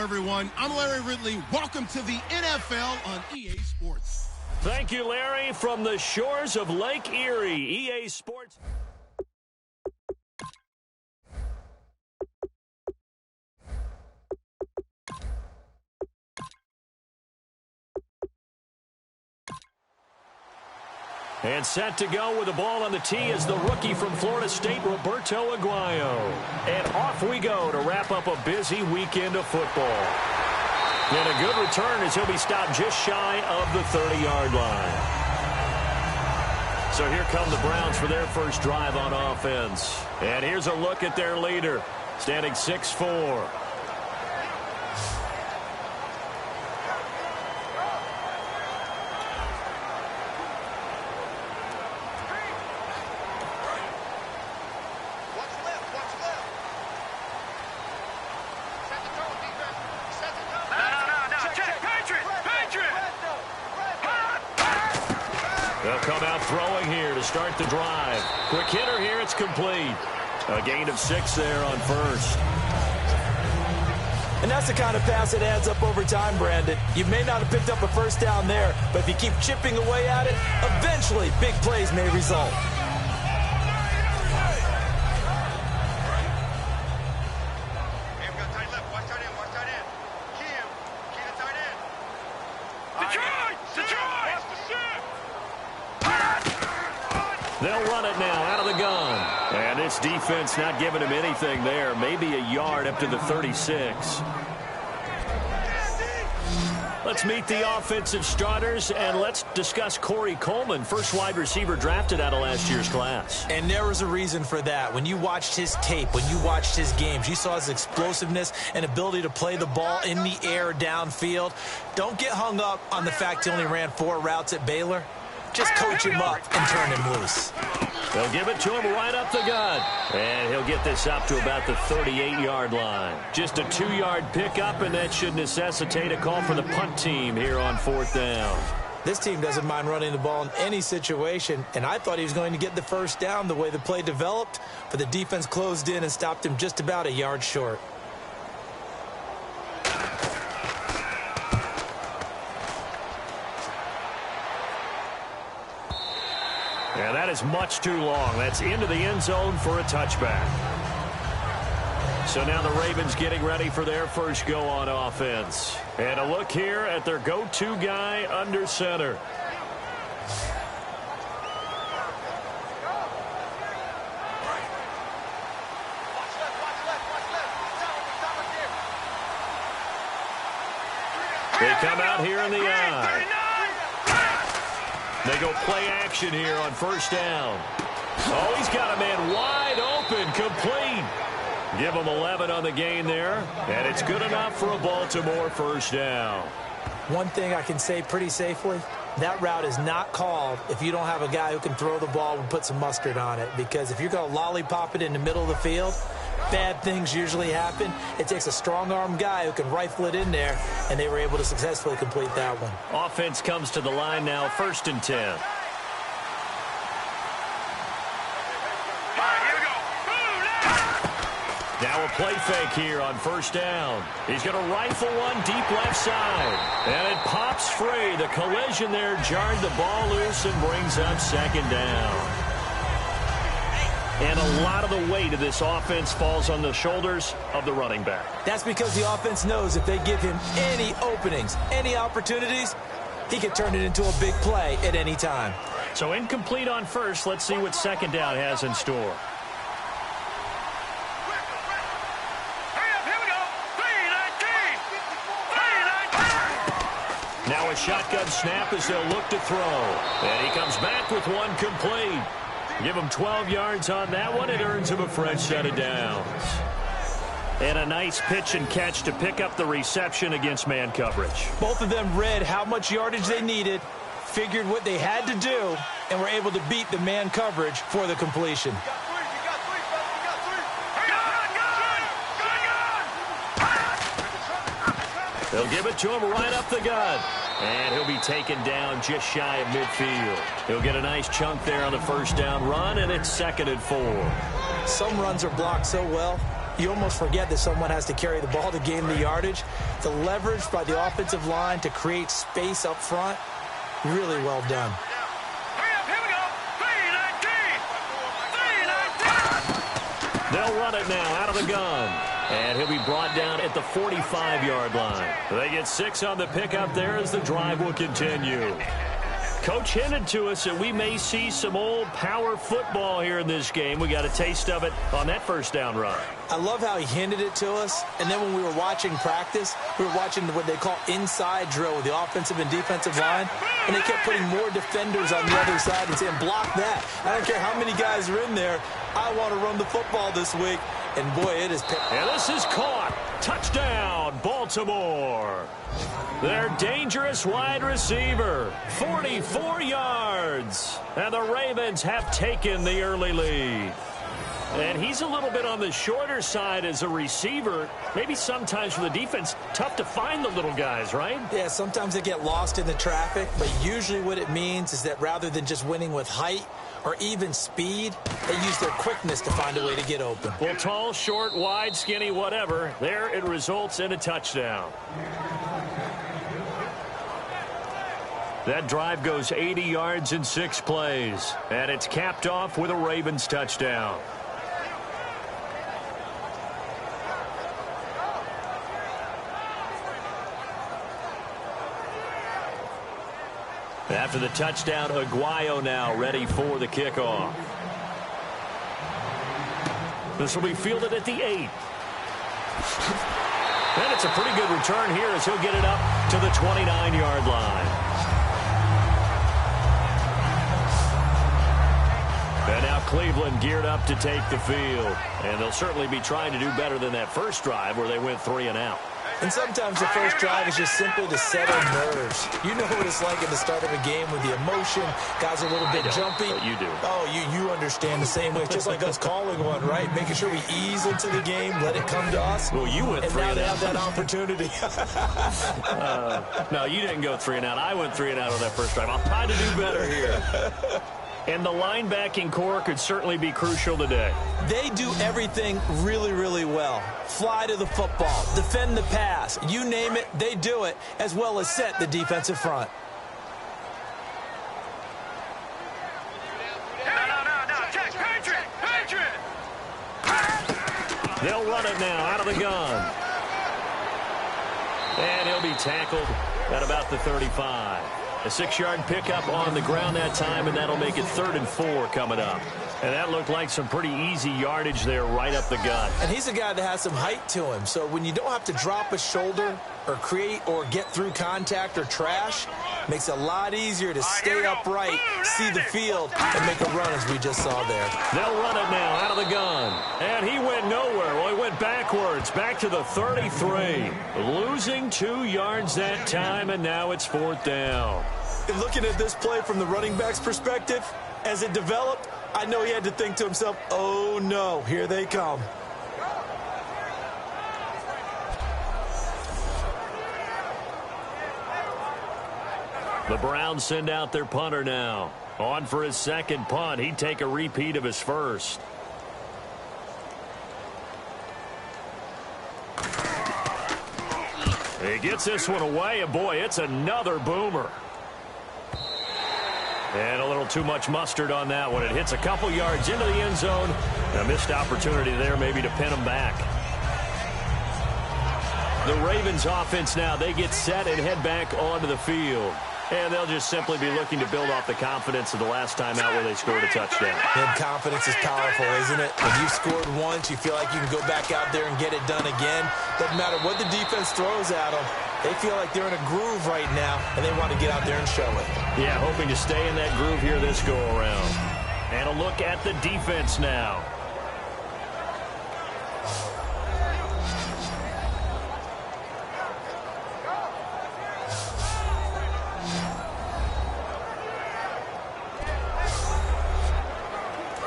everyone. I'm Larry Ridley. Welcome to the NFL on EA Sports. Thank you, Larry, from the shores of Lake Erie, EA Sports. And set to go with the ball on the tee is the rookie from Florida State, Roberto Aguayo. And off we go to wrap up a busy weekend of football. And a good return as he'll be stopped just shy of the 30-yard line. So here come the Browns for their first drive on offense. And here's a look at their leader, standing 6'4". They'll come out throwing here to start the drive. Quick hitter here, it's complete. A gain of 6 there on first. And that's the kind of pass that adds up over time, Brandon. You may not have picked up a first down there, but if you keep chipping away at it, eventually big plays may result. They'll run it now out of the gun. And this defense not giving him anything there. Maybe a yard up to the 36. Let's meet the offensive starters, and let's discuss Corey Coleman, first wide receiver drafted out of last year's class. And there was a reason for that. When you watched his tape, when you watched his games, you saw his explosiveness and ability to play the ball in the air downfield. Don't get hung up on the fact he only ran 4 routes at Baylor. Just coach him up and turn him loose. They'll give it to him right up the gut. And he'll get this up to about the 38-yard line. Just a 2-yard pickup, and that should necessitate a call for the punt team here on 4th down. This team doesn't mind running the ball in any situation, and I thought he was going to get the first down the way the play developed, but the defense closed in and stopped him just about a yard short. Yeah, that is much too long. That's into the end zone for a touchback. So now the Ravens getting ready for their first go on offense. And a look here at their go-to guy under center. They come out here in the eye. They go play action here on first down. Oh, he's got a man wide open, complete. Give him 11 on the gain there, and it's good enough for a Baltimore first down. One thing I can say pretty safely, that route is not called if you don't have a guy who can throw the ball and put some mustard on it. Because if you're going to lollipop it in the middle of the field, bad things usually happen. It takes a strong-arm guy who can rifle it in there, and they were able to successfully complete that one. Offense comes to the line now, 1st and 10. Now a play fake here on first down. He's going to rifle one deep left side. And it pops free. The collision there jarred the ball loose and brings up 2nd down. And a lot of the weight of this offense falls on the shoulders of the running back. That's because the offense knows if they give him any openings, any opportunities, he can turn it into a big play at any time. So incomplete on first. Let's see what 2nd down has in store. Now a shotgun snap as they'll look to throw. And he comes back with one complete. Give him 12 yards on that one. It earns him a fresh set of downs. And a nice pitch and catch to pick up the reception against man coverage. Both of them read how much yardage they needed, figured what they had to do, and were able to beat the man coverage for the completion. They'll give it to him right up the gut. And he'll be taken down just shy of midfield. He'll get a nice chunk there on the first down run, and it's 2nd and 4. Some runs are blocked so well, you almost forget that someone has to carry the ball to gain the yardage. The leverage by the offensive line to create space up front, really well done. They'll run it now out of the gun. And he'll be brought down at the 45-yard line. They get 6 on the pickup there as the drive will continue. Coach hinted to us that we may see some old power football here in this game. We got a taste of it on that first down run. I love how he hinted it to us. And then when we were watching practice, we were watching what they call inside drill with the offensive and defensive line. And they kept putting more defenders on the other side and saying, block that. I don't care how many guys are in there. I want to run the football this week. And, boy, it is picked. And this is caught. Touchdown, Baltimore. Their dangerous wide receiver, 44 yards. And the Ravens have taken the early lead. And he's a little bit on the shorter side as a receiver. Maybe sometimes for the defense, tough to find the little guys, right? Yeah, sometimes they get lost in the traffic. But usually what it means is that rather than just winning with height or even speed, they use their quickness to find a way to get open. Well, tall, short, wide, skinny, whatever. There it results in a touchdown. That drive goes 80 yards in 6 plays. And it's capped off with a Ravens touchdown. After the touchdown, Aguayo now ready for the kickoff. This will be fielded at the 8. And it's a pretty good return here as he'll get it up to the 29-yard line. And now Cleveland geared up to take the field. And they'll certainly be trying to do better than that first drive where they went 3 and out. And sometimes the first drive is just simply to settle nerves. You know what it's like at the start of a game with the emotion. Guys are a little bit jumpy. You do. Oh, you understand the same way. It's just like us calling one, right? Making sure we ease into the game, let it come to us. Well, you went 3 and out. And now they have that opportunity. No, you didn't go 3 and out. I went 3 and out on that first drive. I'll try to do better here. And the linebacking core could certainly be crucial today. They do everything really, really well. Fly to the football, defend the pass, you name it, they do it, as well as set the defensive front. They'll run it now out of the gun. And he'll be tackled at about the 35. A 6-yard pickup on the ground that time, and that'll make it 3rd and 4 coming up. And that looked like some pretty easy yardage there right up the gut. And he's a guy that has some height to him. So when you don't have to drop a shoulder or create or get through contact or trash, makes it a lot easier to stay upright, see the field, and make a run as we just saw there. They'll run it now out of the gun. And he went nowhere. Well, he went backwards, back to the 33. Losing 2 yards that time, and now it's 4th down. And looking at this play from the running back's perspective, as it developed, I know he had to think to himself, oh no, here they come. The Browns send out their punter now. On for his second punt. He'd take a repeat of his first. He gets this one away, and boy, it's another boomer. And a little too much mustard on that one. It hits a couple yards into the end zone. A missed opportunity there maybe to pin him back. The Ravens offense now, they get set and head back onto the field. And they'll just simply be looking to build off the confidence of the last time out where they scored a touchdown. And confidence is powerful, isn't it? When you've scored once, you feel like you can go back out there and get it done again. Doesn't matter what the defense throws at them. They feel like they're in a groove right now, and they want to get out there and show it. Yeah, hoping to stay in that groove here this go-around. And a look at the defense now.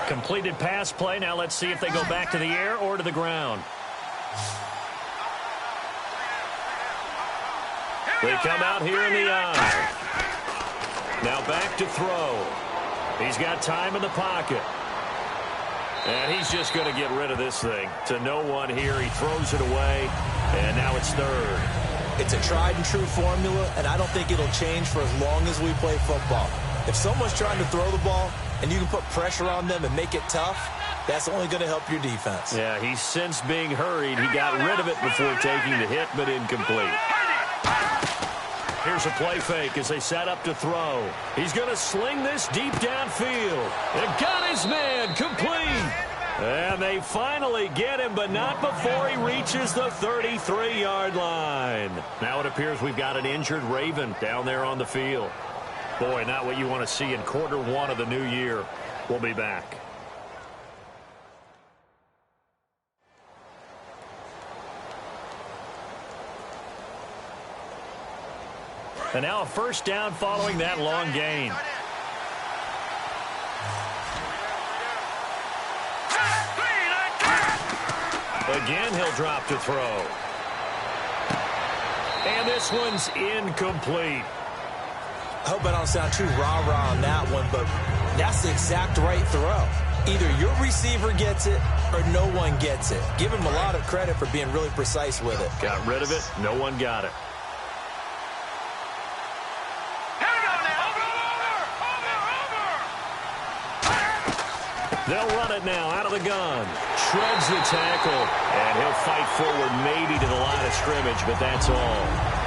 Completed pass play. Now let's see if they go back to the air or to the ground. They come out here in the eye. Now back to throw. He's got time in the pocket. And he's just going to get rid of this thing. To no one here. He throws it away, and now it's third. It's a tried-and-true formula, and I don't think it'll change for as long as we play football. If someone's trying to throw the ball and you can put pressure on them and make it tough, that's only going to help your defense. Yeah, he's since being hurried. He got rid of it before taking the hit, but incomplete. Here's a play fake as they set up to throw. He's going to sling this deep downfield. And got his man complete. And they finally get him, but not before he reaches the 33-yard line. Now it appears we've got an injured Raven down there on the field. Boy, not what you want to see in quarter one of the new year. We'll be back. And now a first down following that long gain. Again, he'll drop to throw. And this one's incomplete. I hope I don't sound too rah-rah on that one, but that's the exact right throw. Either your receiver gets it or no one gets it. Give him a lot of credit for being really precise with it. Got rid of it. No one got it. They'll run it now out of the gun. Shreds the tackle, and he'll fight forward maybe to the line of scrimmage, but that's all.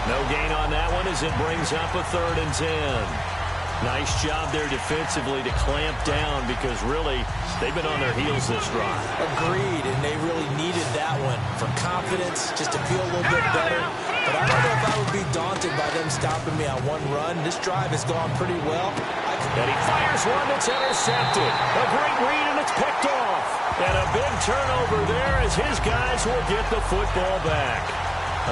No gain on that one as it brings up a 3rd and 10. Nice job there defensively to clamp down because really they've been on their heels this drive. Agreed, and they really needed that one for confidence, just to feel a little bit better. But I don't know if I would be daunted by them stopping me on one run. This drive has gone pretty well. And he fires one that's intercepted. A great read, and it's picked off. And a big turnover there as his guys will get the football back.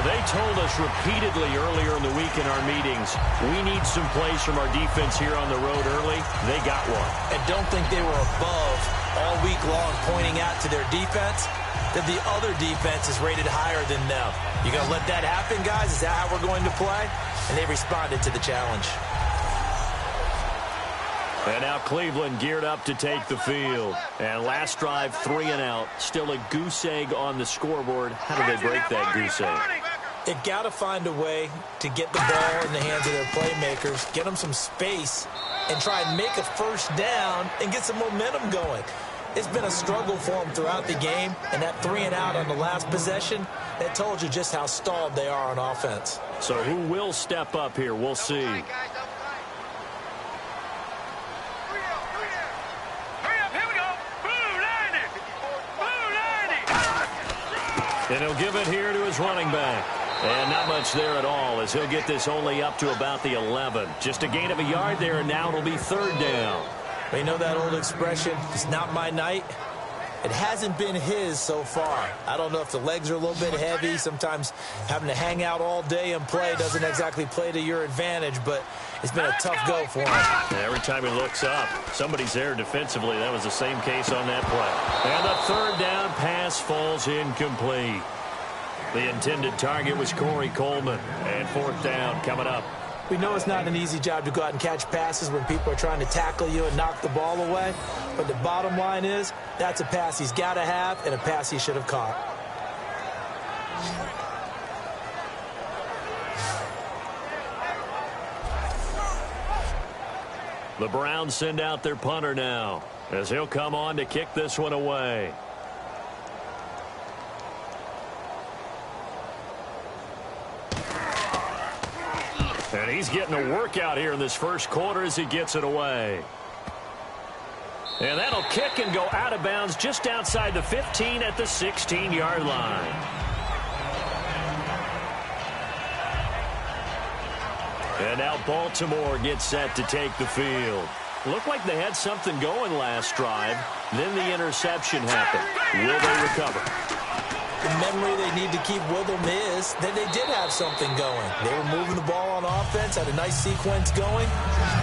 They told us repeatedly earlier in the week in our meetings, we need some plays from our defense here on the road early. They got one. And don't think they were above all week long pointing out to their defense that the other defense is rated higher than them. You going to let that happen, guys? Is that how we're going to play? And they responded to the challenge. And now Cleveland geared up to take the field. And last drive, 3 and out. Still a goose egg on the scoreboard. How do they break that goose egg? They've got to find a way to get the ball in the hands of their playmakers, get them some space, and try and make a first down and get some momentum going. It's been a struggle for them throughout the game, and that 3 and out on the last possession, that told you just how stalled they are on offense. So who will step up here? We'll see. And he'll give it here to his running back. And not much there at all as he'll get this only up to about the 11. Just a gain of a yard there, and now it'll be 3rd down. You know that old expression, it's not my night? It hasn't been his so far. I don't know if the legs are a little bit heavy. Sometimes having to hang out all day and play doesn't exactly play to your advantage, but it's been a tough go for him. Every time he looks up, somebody's there defensively. That was the same case on that play. And the 3rd down pass falls incomplete. The intended target was Corey Coleman. And 4th down coming up. We know it's not an easy job to go out and catch passes when people are trying to tackle you and knock the ball away. But the bottom line is, that's a pass he's got to have and a pass he should have caught. The Browns send out their punter now as he'll come on to kick this one away. And he's getting a workout here in this first quarter as he gets it away. And that'll kick and go out of bounds just outside the 15 at the 16-yard line. And now Baltimore gets set to take the field. Looked like they had something going last drive. Then the interception happened. Will they recover? The memory they need to keep with them is that they did have something going. They were moving the ball on offense, had a nice sequence going.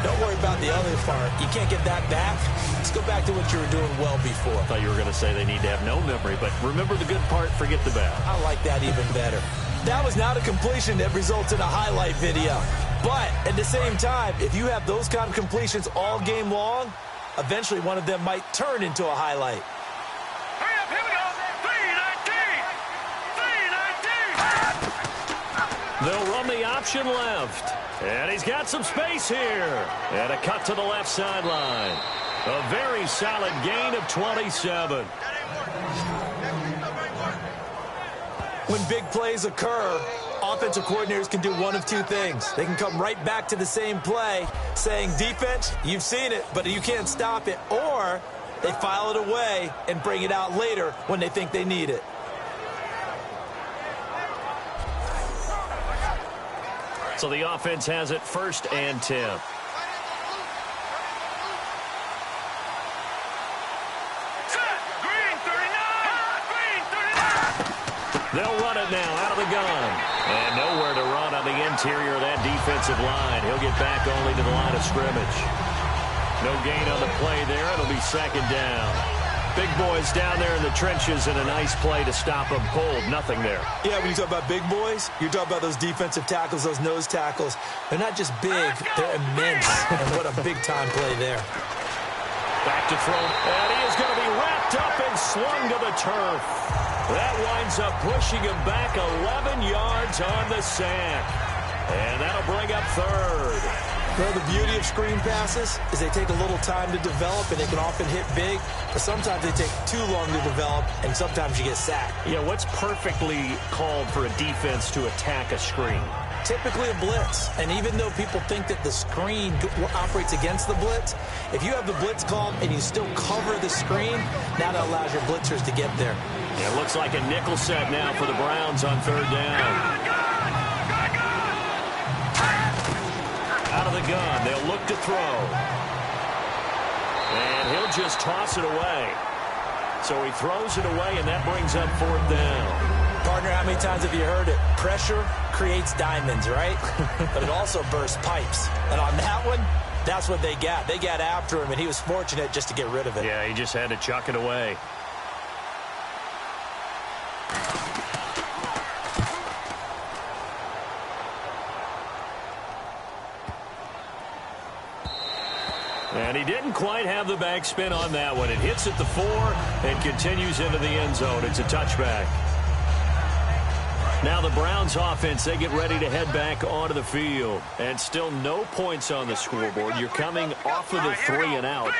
Don't worry about the other part. You can't get that back. Let's go back to what you were doing well before. I thought you were going to say they need to have no memory, but remember the good part, forget the bad. I like that even better. That was not a completion that results in a highlight video. But at the same time, if you have those kind of completions all game long, eventually one of them might turn into a highlight. They'll run the option left. And he's got some space here. And a cut to the left sideline. A very solid gain of 27. When big plays occur, offensive coordinators can do one of two things. They can come right back to the same play saying, defense, you've seen it, but you can't stop it. Or they file it away and bring it out later when they think they need it. So the offense has it 1st and 10. They'll run it now out of the gun. And nowhere to run on the interior of that defensive line. He'll get back only to the line of scrimmage. No gain on the play there. It'll be 2nd down. Big boys down there in the trenches and a nice play to stop them cold. Nothing there. Yeah, when you talk about big boys, you're talking about those defensive tackles, those nose tackles. They're not just big, they're immense. And what a big-time play there. Back to throw. And he is going to be wrapped up and slung to the turf. That winds up pushing him back 11 yards on the sack. And that'll bring up 3rd. Well, the beauty of screen passes is they take a little time to develop, and they can often hit big, but sometimes they take too long to develop, and sometimes you get sacked. Yeah, what's perfectly called for a defense to attack a screen? Typically a blitz, and even though people think that the screen operates against the blitz, if you have the blitz called and you still cover the screen, now that allows your blitzers to get there. Yeah, it looks like a nickel set now for the Browns on 3rd down. Out of the gun, they'll look to throw. And he'll just toss it away. So he throws it away, and that brings up 4th down. Partner, how many times have you heard it? Pressure creates diamonds, right? But it also bursts pipes. And on that one, that's what they got. They got after him, and he was fortunate just to get rid of it. Yeah, he just had to chuck it away. And he didn't quite have the backspin on that one. It hits at the 4 and continues into the end zone. It's a touchback. Now the Browns offense, they get ready to head back onto the field. And still no points on the scoreboard. You're coming off of the 3 and out.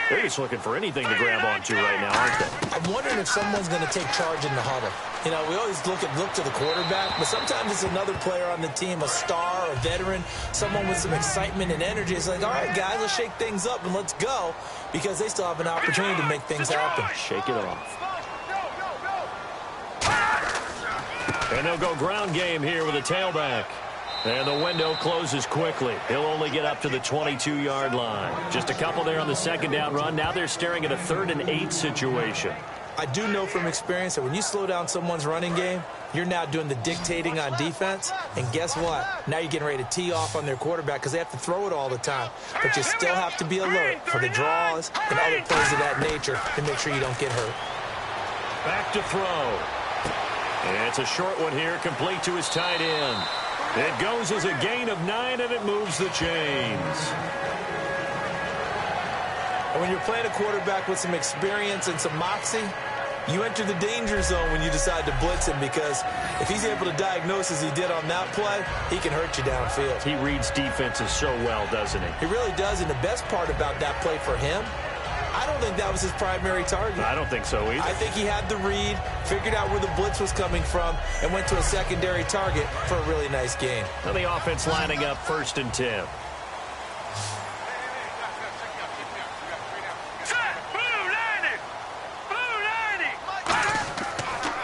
They're just looking for anything to grab onto right now, aren't they? I'm wondering if someone's going to take charge in the huddle. You know, we always look to the quarterback, but sometimes it's another player on the team, a star, a veteran, someone with some excitement and energy. It's like, all right, guys, let's shake things up and let's go, because they still have an opportunity to make things happen. Shake it off. And they'll go ground game here with a tailback. And the window closes quickly. He'll only get up to the 22-yard line. Just a couple there on the 2nd down run. Now they're staring at a 3rd and 8 situation. I do know from experience that when you slow down someone's running game, you're now doing the dictating on defense. And guess what? Now you're getting ready to tee off on their quarterback because they have to throw it all the time. But you still have to be alert for the draws and other plays of that nature to make sure you don't get hurt. Back to throw. And it's a short one here, complete to his tight end. It goes as a gain of 9, and it moves the chains. And when you're playing a quarterback with some experience and some moxie, you enter the danger zone when you decide to blitz him, because if he's able to diagnose as he did on that play, he can hurt you downfield. He reads defenses so well, doesn't he? He really does, and the best part about that play for him, I don't think that was his primary target. I don't think so either. I think he had the read, figured out where the blitz was coming from, and went to a secondary target for a really nice gain. Now the offense lining up 1st and 10.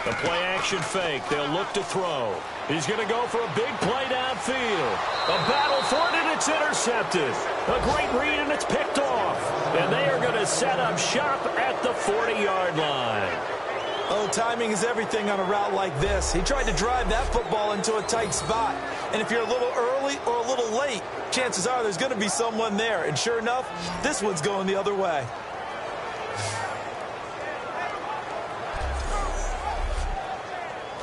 The play-action fake. They'll look to throw. He's going to go for a big play downfield. A battle for it, and it's intercepted. A great read, and it's picked off. And they are going to set up shop at the 40-yard line. Oh, timing is everything on a route like this. He tried to drive that football into a tight spot. And if you're a little early or a little late, chances are there's going to be someone there. And sure enough, this one's going the other way.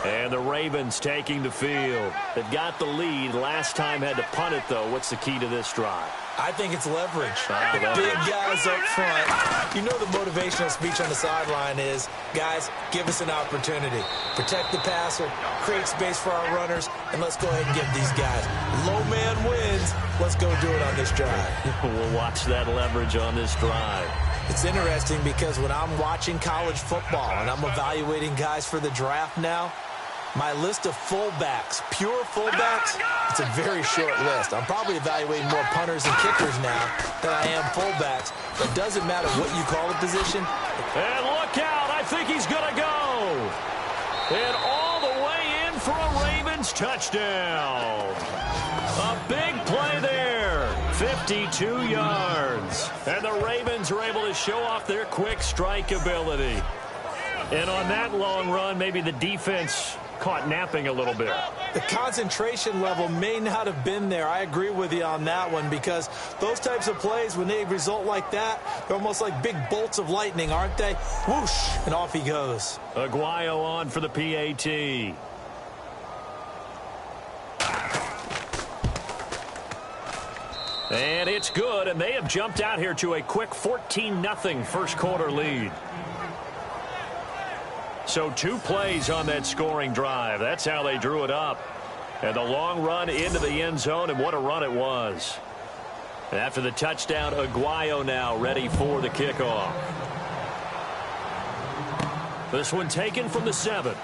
And the Ravens taking the field. They've got the lead. Last time had to punt it, though. What's the key to this drive? I think it's leverage. The big guys up front. You know the motivational speech on the sideline is, guys, give us an opportunity. Protect the passer, create space for our runners, and let's go ahead and give these guys. Low man wins. Let's go do it on this drive. We'll watch that leverage on this drive. It's interesting because when I'm watching college football and I'm evaluating guys for the draft now, my list of fullbacks, pure fullbacks, it's a very short list. I'm probably evaluating more punters and kickers now than I am fullbacks. But it doesn't matter what you call the position. And look out. I think he's going to go. And all the way in for a Ravens touchdown. A big play there. 52 yards. And the Ravens are able to show off their quick strike ability. And on that long run, maybe the defense caught napping a little bit. The concentration level may not have been there. I agree with you on that one because those types of plays, when they result like that, they're almost like big bolts of lightning, aren't they? Whoosh, and off he goes. Aguayo on for the PAT. And it's good, and they have jumped out here to a quick 14-0 first quarter lead. So 2 plays on that scoring drive. That's how they drew it up. And the long run into the end zone, and what a run it was. And after the touchdown, Aguayo now ready for the kickoff. This one taken from the 7.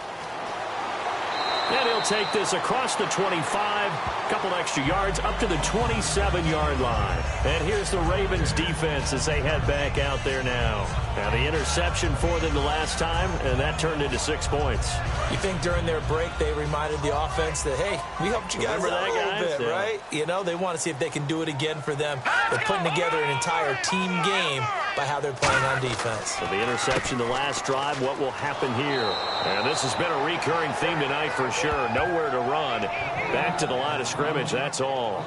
And he'll take this across the 25, a couple extra yards, up to the 27-yard line. And here's the Ravens defense as they head back out there now. Now the interception for them the last time, and that turned into 6 points. You think during their break they reminded the offense that, hey, we helped you guys out a little bit, right? You know, they want to see if they can do it again for them. They're putting together an entire team game by how they're playing on defense. So the interception the last drive, what will happen here? And this has been a recurring theme tonight for sure. Nowhere to run. Back to the line of scrimmage, that's all.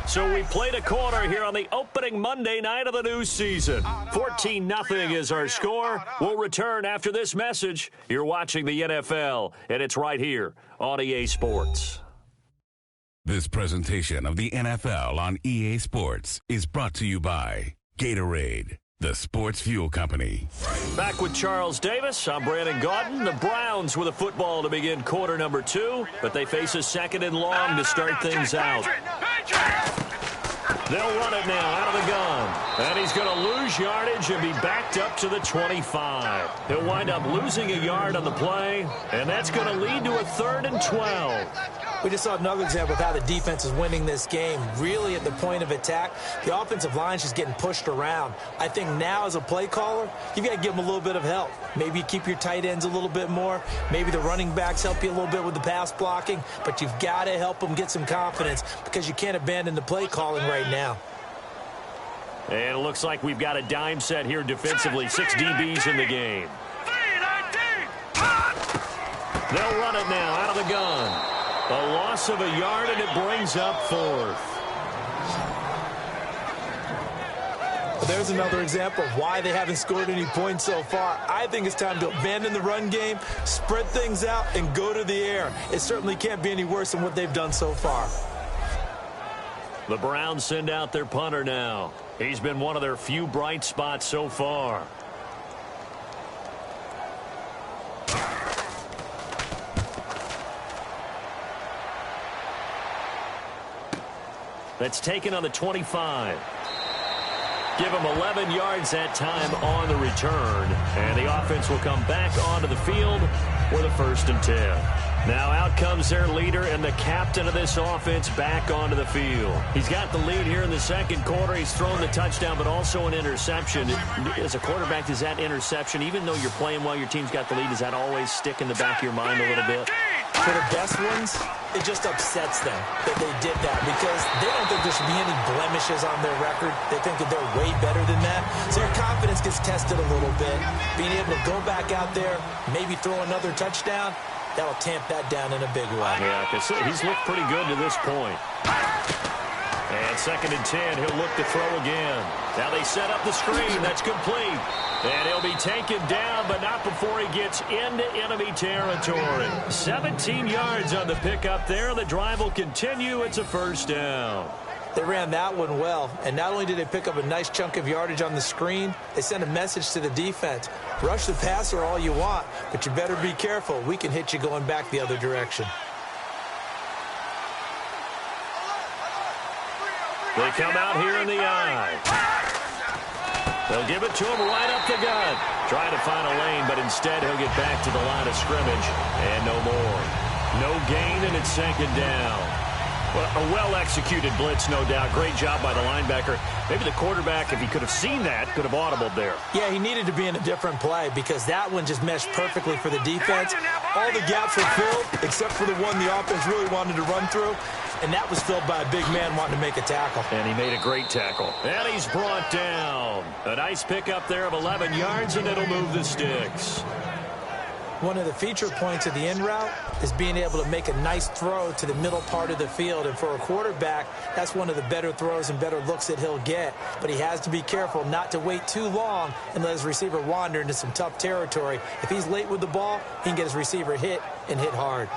So we played a quarter here on the opening Monday night of the new season. 14-0 is our score. We'll return after this message. You're watching the NFL, and it's right here on EA Sports. This presentation of the NFL on EA Sports is brought to you by Gatorade, the sports fuel company. Back with Charles Davis. I'm Brandon Gaudin. The Browns with a football to begin quarter number 2, but they face a 2nd and long to start things out. They'll run it now out of the gun. And he's going to lose yardage and be backed up to the 25. He'll wind up losing a yard on the play, and that's going to lead to a 3rd and 12. We just saw another example of how the defense is winning this game. Really at the point of attack, the offensive line's just getting pushed around. I think now as a play caller, you've got to give them a little bit of help. Maybe you keep your tight ends a little bit more. Maybe the running backs help you a little bit with the pass blocking. But you've got to help them get some confidence because you can't abandon the play calling right now. And it looks like we've got a dime set here defensively. 6 DBs in the game. They'll run it now out of the gun. A loss of a yard, and it brings up 4th. Well, there's another example of why they haven't scored any points so far. I think it's time to abandon the run game, spread things out, and go to the air. It certainly can't be any worse than what they've done so far. The Browns send out their punter now. He's been one of their few bright spots so far. That's taken on the 25. Give him 11 yards that time on the return. And the offense will come back onto the field with a 1st and 10. Now out comes their leader and the captain of this offense back onto the field. He's got the lead here in the 2nd quarter. He's thrown the touchdown, but also an interception. As a quarterback, does that interception, even though you're playing while your team's got the lead, does that always stick in the back of your mind a little bit? For the best ones, it just upsets them that they did that because they don't think there should be any blemishes on their record. They think that they're way better than that. So your confidence gets tested a little bit. Being able to go back out there, maybe throw another touchdown, That'll tamp that down in a big way. Yeah, because he's looked pretty good to this point. And 2nd and 10, he'll look to throw again. Now they set up the screen. That's complete. And he'll be taken down, but not before he gets into enemy territory. 17 yards on the pickup there. The drive will continue. It's a 1st down. They ran that one well, and not only did they pick up a nice chunk of yardage on the screen, they sent a message to the defense. Rush the passer all you want, but you better be careful. We can hit you going back the other direction. They come out here in the eye. They'll give it to him right up the gut. Trying to find a lane, but instead he'll get back to the line of scrimmage. And no more. No gain, and it's 2nd down. Well, a well-executed blitz, no doubt. Great job by the linebacker. Maybe the quarterback, if he could have seen that, could have audibled there. Yeah, he needed to be in a different play because that one just meshed perfectly for the defense. All the gaps were filled except for the one the offense really wanted to run through, and that was filled by a big man wanting to make a tackle. And he made a great tackle. And he's brought down. A nice pickup there of 11 yards, and it'll move the sticks. One of the feature points of the in route is being able to make a nice throw to the middle part of the field. And for a quarterback, that's one of the better throws and better looks that he'll get. But he has to be careful not to wait too long and let his receiver wander into some tough territory. If he's late with the ball, he can get his receiver hit and hit hard.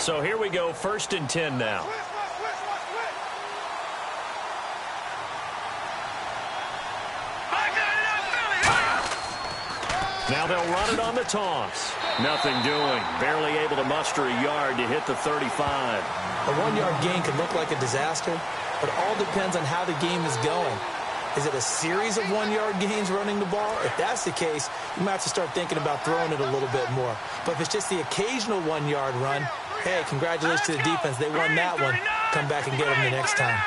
So here we go, 1st and 10 now. Now they'll run it on the toss. Nothing doing. Barely able to muster a yard to hit the 35. A 1-yard gain can look like a disaster, but it all depends on how the game is going. Is it a series of 1-yard gains running the ball? If that's the case, you might have to start thinking about throwing it a little bit more. But if it's just the occasional 1-yard run, hey, congratulations to the defense. They won that one. Come back and get them the next time.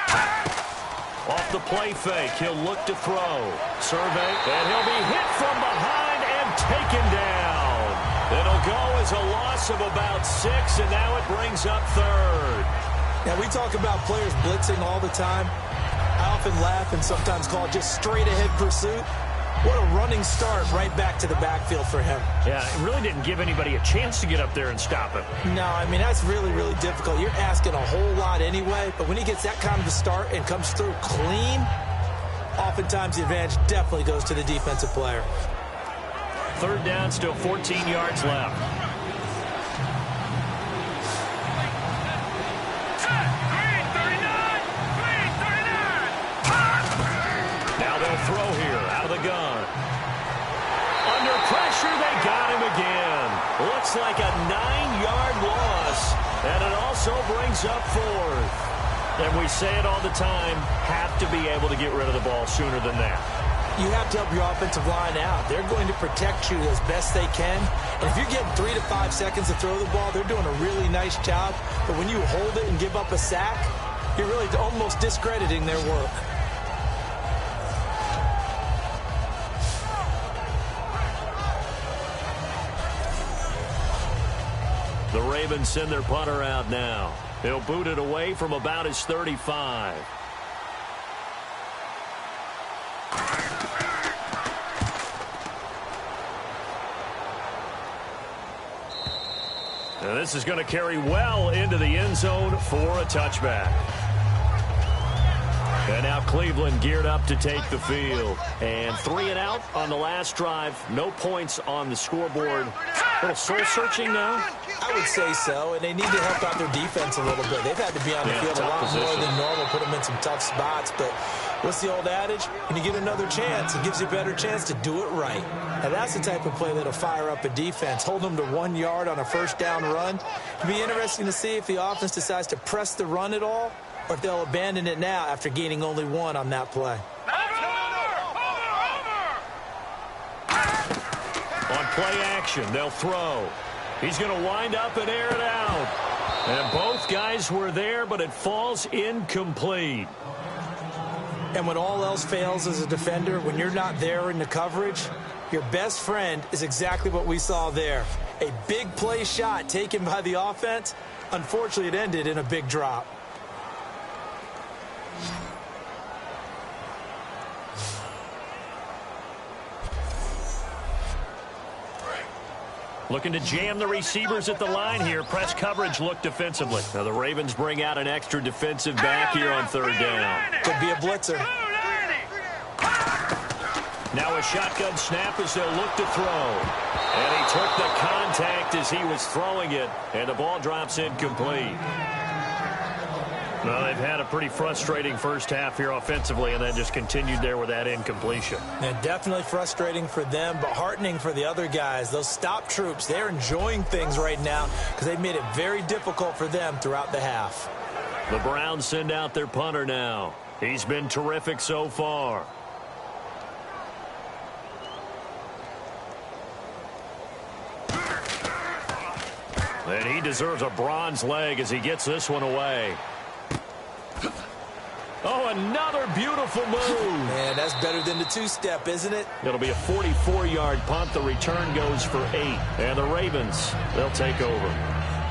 Off the play fake, he'll look to throw. Survey, and he'll be hit from behind and taken down. It'll go as a loss of about 6, and now it brings up 3rd. Now, we talk about players blitzing all the time. I often laugh and sometimes call it just straight-ahead pursuit. What a running start right back to the backfield for him. Yeah, it really didn't give anybody a chance to get up there and stop him. No, I mean, that's really, really difficult. You're asking a whole lot anyway, but when he gets that kind of a start and comes through clean, oftentimes the advantage definitely goes to the defensive player. 3rd down, still 14 yards left. Now they'll throw here out of the gun. Under pressure, they got him again. Looks like a 9-yard loss, and it also brings up 4th. And we say it all the time, have to be able to get rid of the ball sooner than that. You have to help your offensive line out. They're going to protect you as best they can. And if you're getting 3 to 5 seconds to throw the ball, they're doing a really nice job. But when you hold it and give up a sack, you're really almost discrediting their work. The Ravens send their punter out now. He'll boot it away from about his 35. And this is going to carry well into the end zone for a touchback. And now Cleveland geared up to take the field. And 3 and out on the last drive. No points on the scoreboard. A little soul-searching now? I would say so, and they need to help out their defense a little bit. They've had to be on the field a lot more than normal, put them in some tough spots. But what's the old adage? When you get another chance, it gives you a better chance to do it right. Now, that's the type of play that'll fire up a defense. Hold them to 1 yard on a 1st down run. It'll be interesting to see if the offense decides to press the run at all, or if they'll abandon it now after gaining only 1 on that play. On play action, they'll throw. He's going to wind up and air it out. And both guys were there, but it falls incomplete. And when all else fails as a defender, when you're not there in the coverage, your best friend is exactly what we saw there. A big play shot taken by the offense. Unfortunately, it ended in a big drop. Looking to jam the receivers at the line here. Press coverage look defensively. Now the Ravens bring out an extra defensive back here on third down. Could be a blitzer. Now a shotgun snap as they'll look to throw. And he took the contact as he was throwing it, and the ball drops incomplete. Well, they've had a pretty frustrating first half here offensively, and then just continued there with that incompletion. Yeah, definitely frustrating for them, but heartening for the other guys. Those stop troops, they're enjoying things right now because they've made it very difficult for them throughout the half. The Browns send out their punter now. He's been terrific so far. And he deserves a bronze leg as he gets this one away. Oh, another beautiful move. Man, that's better than the two-step, isn't it? It'll be a 44-yard punt. The return goes for 8. And the Ravens, they'll take over.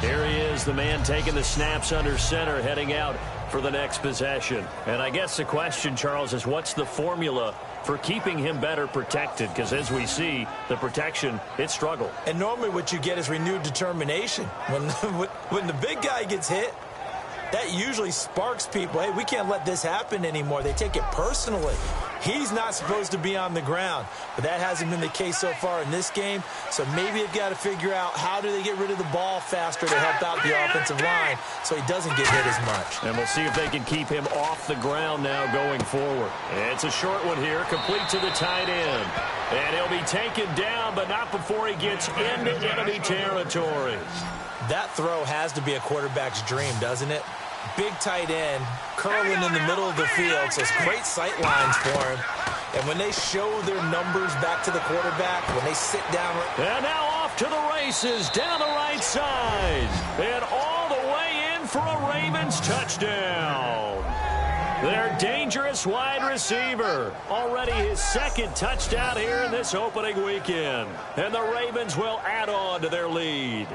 Here he is, the man taking the snaps under center, heading out for the next possession. And I guess the question, Charles, is what's the formula for keeping him better protected? Because as we see, the protection, it struggled. And normally what you get is renewed determination. When the big guy gets hit, that usually sparks people. Hey, we can't let this happen anymore. They take it personally. He's not supposed to be on the ground, but that hasn't been the case so far in this game. So maybe they've got to figure out how do they get rid of the ball faster to help out the offensive line so he doesn't get hit as much. And we'll see if they can keep him off the ground now going forward. It's a short one here, complete to the tight end. And he'll be taken down, but not before he gets into enemy territory. That throw has to be a quarterback's dream, doesn't it? Big tight end, curling in the middle of the field, so it's great sight lines for him. And when they show their numbers back to the quarterback, when they sit down. And now off to the races, down the right side. And all the way in for a Ravens touchdown. Their dangerous wide receiver. Already his second touchdown here in this opening weekend. And the Ravens will add on to their lead.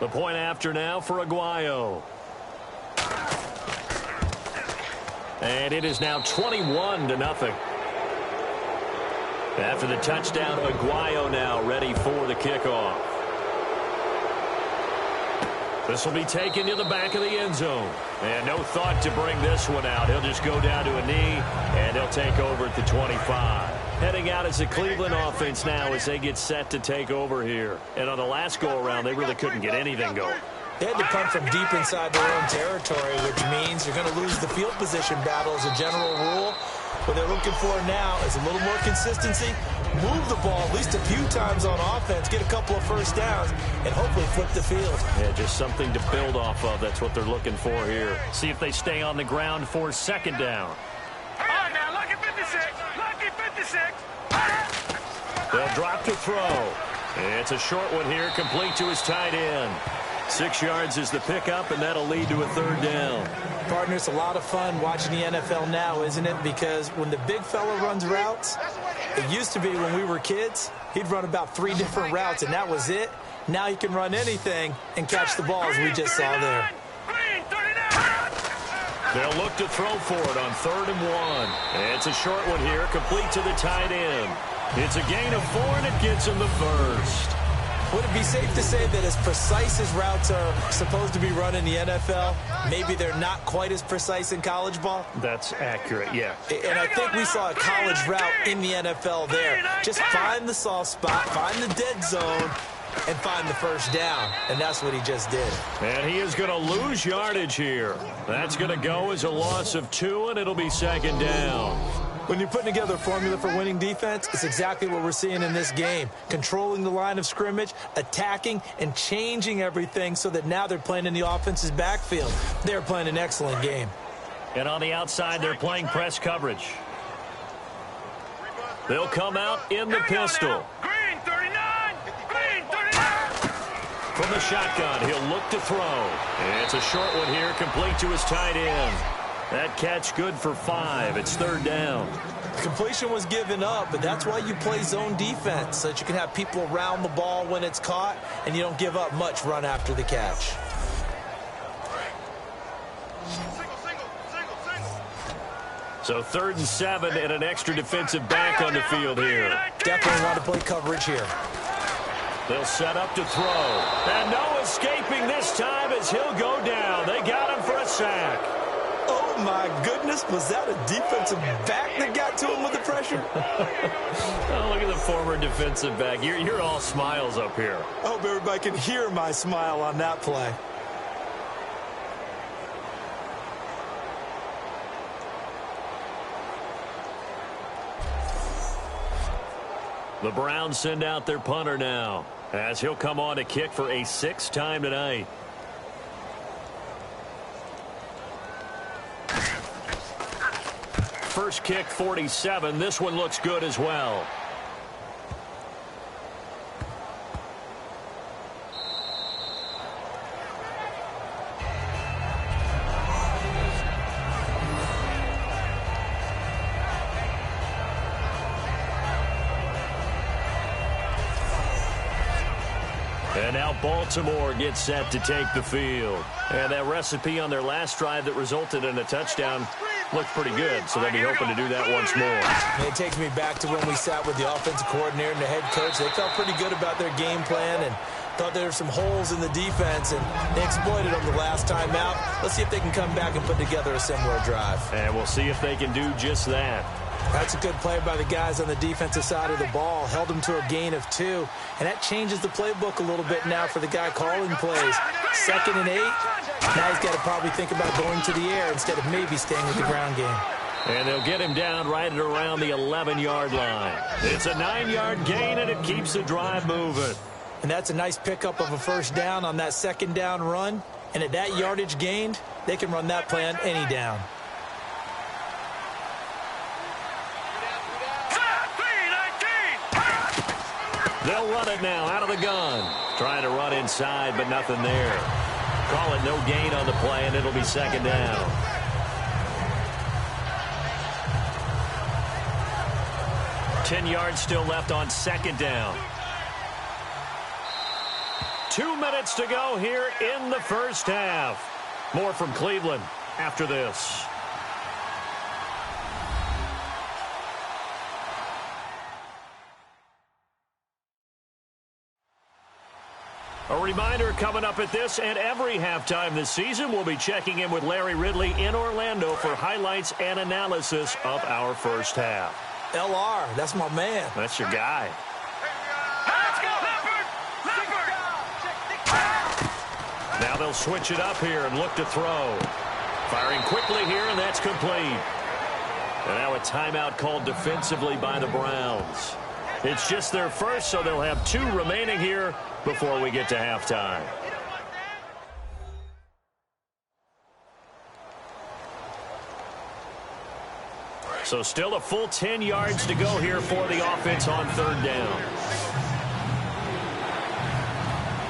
The point after now for Aguayo. And it is now 21-0. After the touchdown, Aguayo now ready for the kickoff. This will be taken to the back of the end zone. And no thought to bring this one out. He'll just go down to a knee, and they'll take over at the 25. Heading out as the Cleveland offense now as they get set to take over here. And on the last go-around, they really couldn't get anything going. They had to punt from deep inside their own territory, which means you're going to lose the field position battle as a general rule. What they're looking for now is a little more consistency, move the ball at least a few times on offense, get a couple of first downs, and hopefully flip the field. Yeah, just something to build off of. That's what they're looking for here. See if they stay on the ground for second down. Now, lucky 56. Lucky 56. They'll drop to throw. It's a short one here, complete to his tight end. 6 yards is the pickup, and that'll lead to a third down. Partner, it's a lot of fun watching the NFL now, isn't it? Because when the big fella runs routes, it used to be when we were kids, he'd run about 3 different routes, and that was it. Now he can run anything and catch the ball, as we just saw there. They'll look to throw for it on 3rd and 1. It's a short one here, complete to the tight end. It's a gain of 4, and it gets him the first. Would it be safe to say that as precise as routes are supposed to be run in the NFL, maybe they're not quite as precise in college ball? That's accurate, yeah. And I think we saw a college route in the NFL there. Just find the soft spot, find the dead zone, and find the first down. And that's what he just did. And he is going to lose yardage here. That's going to go as a loss of 2, and it'll be second down. When you're putting together a formula for winning defense, it's exactly what we're seeing in this game. Controlling the line of scrimmage, attacking, and changing everything so that now they're playing in the offense's backfield. They're playing an excellent game. And on the outside, they're playing press coverage. They'll come out in the pistol. Green 39. Green 39. From the shotgun, he'll look to throw. It's a short one here, complete to his tight end. That catch good for 5. It's 3rd down. Completion was given up, but that's why you play zone defense, so that you can have people around the ball when it's caught, and you don't give up much run after the catch. So 3rd and 7 and an extra defensive back on the field here. Definitely want to play coverage here. They'll set up to throw. And no escaping this time as he'll go down. They got him for a sack. Oh, my goodness. Was that a defensive back that got to him with the pressure? Oh, look at the former defensive back. You're all smiles up here. I hope everybody can hear my smile on that play. The Browns send out their punter now, as he'll come on to kick for a 6th time tonight. First kick, 47. This one looks good as well. And now Baltimore gets set to take the field. And that recipe on their last drive that resulted in a touchdown looked pretty good, so they'll be hoping to do that once more. It takes me back to when we sat with the offensive coordinator and the head coach. They felt pretty good about their game plan and thought there were some holes in the defense, and they exploited them the last time out. Let's see if they can come back and put together a similar drive. And we'll see if they can do just that. That's a good play by the guys on the defensive side of the ball. Held them to a gain of 2, and that changes the playbook a little bit now for the guy calling plays. 2nd and 8. Now he's got to probably think about going to the air instead of maybe staying with the ground game. And they'll get him down right at around the 11-yard line. It's a 9-yard gain, and it keeps the drive moving. And that's a nice pickup of a 1st down on that 2nd down run. And at that yardage gained, they can run that play on any down. They'll run it now out of the gun. Trying to run inside, but nothing there. Call it no gain on the play, and it'll be 2nd down. Ten yards still left on 2nd down. 2 minutes to go here in the first half. More from Cleveland after this. A reminder coming up at this and every halftime this season, we'll be checking in with Larry Ridley in Orlando for highlights and analysis of our first half. LR, that's my man. That's your guy. Let's go, Leopard! Now they'll switch it up here and look to throw. Firing quickly here, and that's complete. And now a timeout called defensively by the Browns. It's just their first, so they'll have 2 remaining here before we get to halftime. So still a full 10 yards to go here for the offense on 3rd down.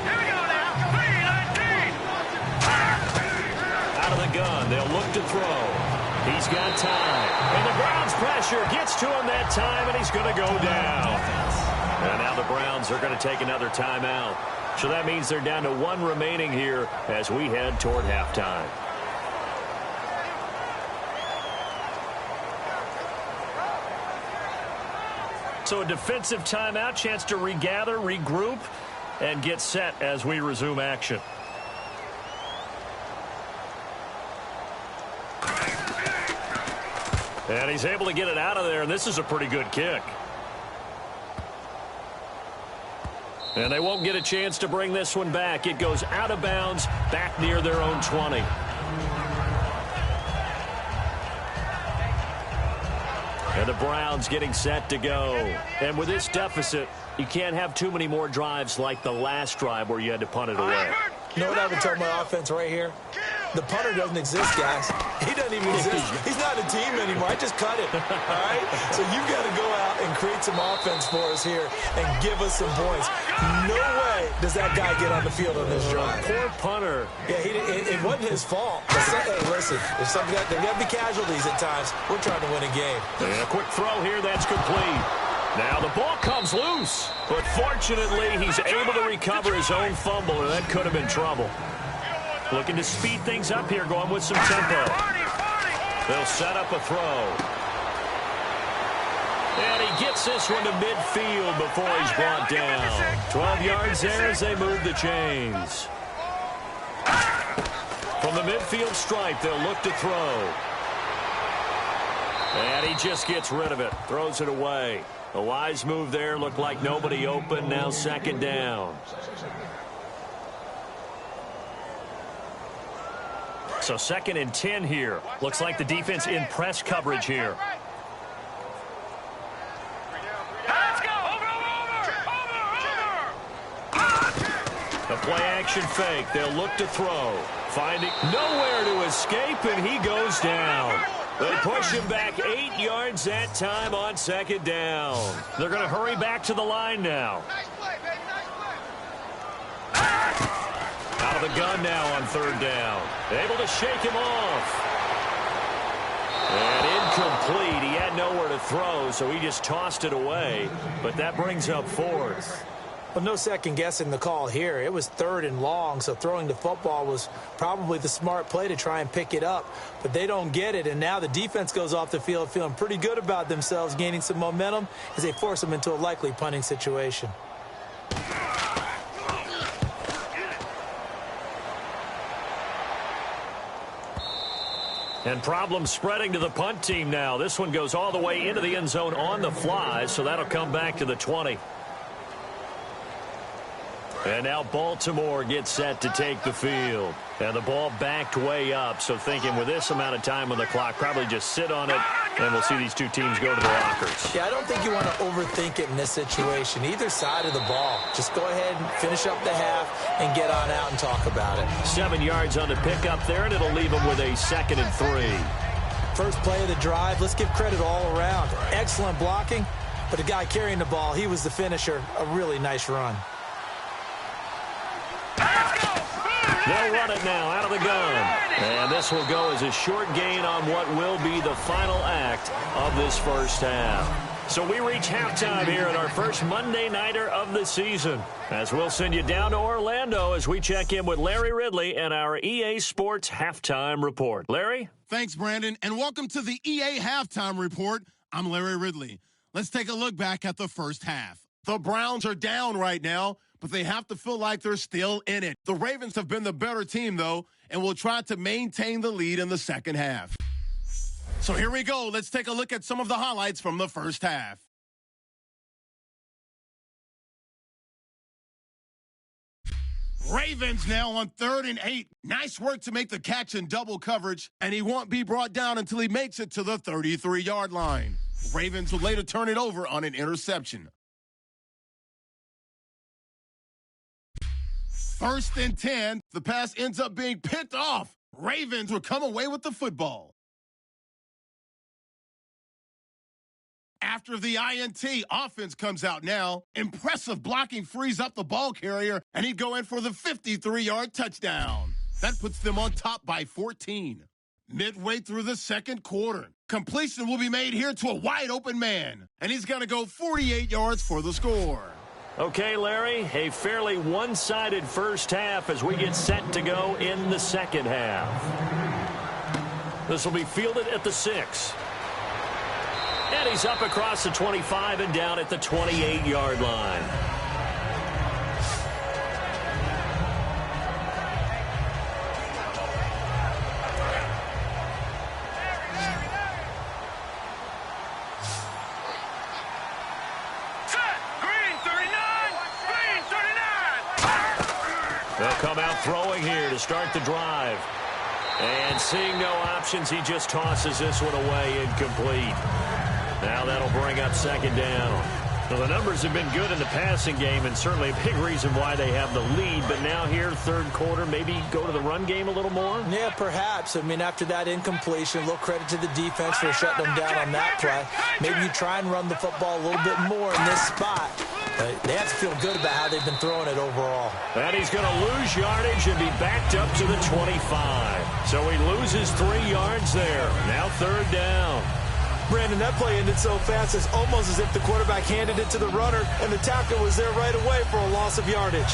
Here we go now. 3-19. Out of the gun, they'll look to throw. He's got time. And the Browns pressure gets to him that time, and he's going to go down. And now the Browns are going to take another timeout. So that means they're down to 1 remaining here as we head toward halftime. So a defensive timeout, chance to regather, regroup, and get set as we resume action. And he's able to get it out of there, and this is a pretty good kick. And they won't get a chance to bring this one back. It goes out of bounds, back near their own 20. And the Browns getting set to go. And with this deficit, you can't have too many more drives like the last drive where you had to punt it away. You know what I would tell my offense right here? The punter doesn't exist, guys. He doesn't even exist. He's not a team anymore. I just cut it, all right? So you've got to go out and create some offense for us here and give us some points. No way does that guy get on the field on this drive. Poor punter. Yeah, it wasn't his fault. Hey, listen, if something there got to be casualties at times. We're trying to win a game. And a quick throw here, that's complete. Now the ball comes loose, but fortunately he's able to recover his own fumble, and that could have been trouble. Looking to speed things up here, going with some tempo. They'll set up a throw. And he gets this one to midfield before he's brought down. 12 yards there as they move the chains. From the midfield stripe, they'll look to throw. And he just gets rid of it. Throws it away. A wise move there. Looked like nobody open. Now second down. So 2nd and 10 here. Looks like the defense in press coverage here. A play-action fake. They'll look to throw. Finding nowhere to escape, and he goes down. They push him back 8 yards that time on 2nd down. They're going to hurry back to the line now. Out of the gun now on 3rd down. Able to shake him off. And incomplete. He had nowhere to throw, so he just tossed it away. But that brings up 4th. Well, no second guessing the call here. It was 3rd and long, so throwing the football was probably the smart play to try and pick it up. But they don't get it, and now the defense goes off the field feeling pretty good about themselves, gaining some momentum as they force them into a likely punting situation. And problems spreading to the punt team now. This one goes all the way into the end zone on the fly, so that'll come back to the 20. And now Baltimore gets set to take the field. And the ball backed way up, so thinking with this amount of time on the clock, probably just sit on it, and we'll see these two teams go to the lockers. Yeah, I don't think you want to overthink it in this situation. Either side of the ball. Just go ahead and finish up the half and get on out and talk about it. 7 yards on the pickup there, and it'll leave them with a 2nd and 3. First play of the drive, let's give credit all around. Excellent blocking, but the guy carrying the ball, he was the finisher. A really nice run. They'll run it now out of the gun. And this will go as a short gain on what will be the final act of this first half. So we reach halftime here in our first Monday Nighter of the season. As we'll send you down to Orlando as we check in with Larry Ridley and our EA Sports Halftime Report. Larry? Thanks, Brandon, and welcome to the EA Halftime Report. I'm Larry Ridley. Let's take a look back at the first half. The Browns are down right now, but they have to feel like they're still in it. The Ravens have been the better team, though, and will try to maintain the lead in the second half. So here we go. Let's take a look at some of the highlights from the first half. Ravens now on 3rd and 8. Nice work to make the catch in double coverage, and he won't be brought down until he makes it to the 33-yard line. Ravens will later turn it over on an interception. 1st and 10, the pass ends up being picked off. Ravens will come away with the football. After the INT, offense comes out now. Impressive blocking frees up the ball carrier, and he'd go in for the 53-yard touchdown. That puts them on top by 14. Midway through the second quarter, completion will be made here to a wide-open man, and he's going to go 48 yards for the score. Okay, Larry, a fairly one-sided first half as we get set to go in the second half. This will be fielded at the 6. And he's up across the 25 and down at the 28-yard line. They'll come out throwing here to start the drive. And seeing no options, he just tosses this one away incomplete. Now that'll bring up second down. Well, the numbers have been good in the passing game and certainly a big reason why they have the lead. But now here, third quarter, maybe go to the run game a little more? Yeah, perhaps. I mean, after that incompletion, a little credit to the defense for shutting them down on that play. Maybe you try and run the football a little bit more in this spot. But they have to feel good about how they've been throwing it overall. And he's going to lose yardage and be backed up to the 25. So he loses 3 yards there. Now third down. Brandon, that play ended so fast, it's almost as if the quarterback handed it to the runner, and the tackle was there right away for a loss of yardage.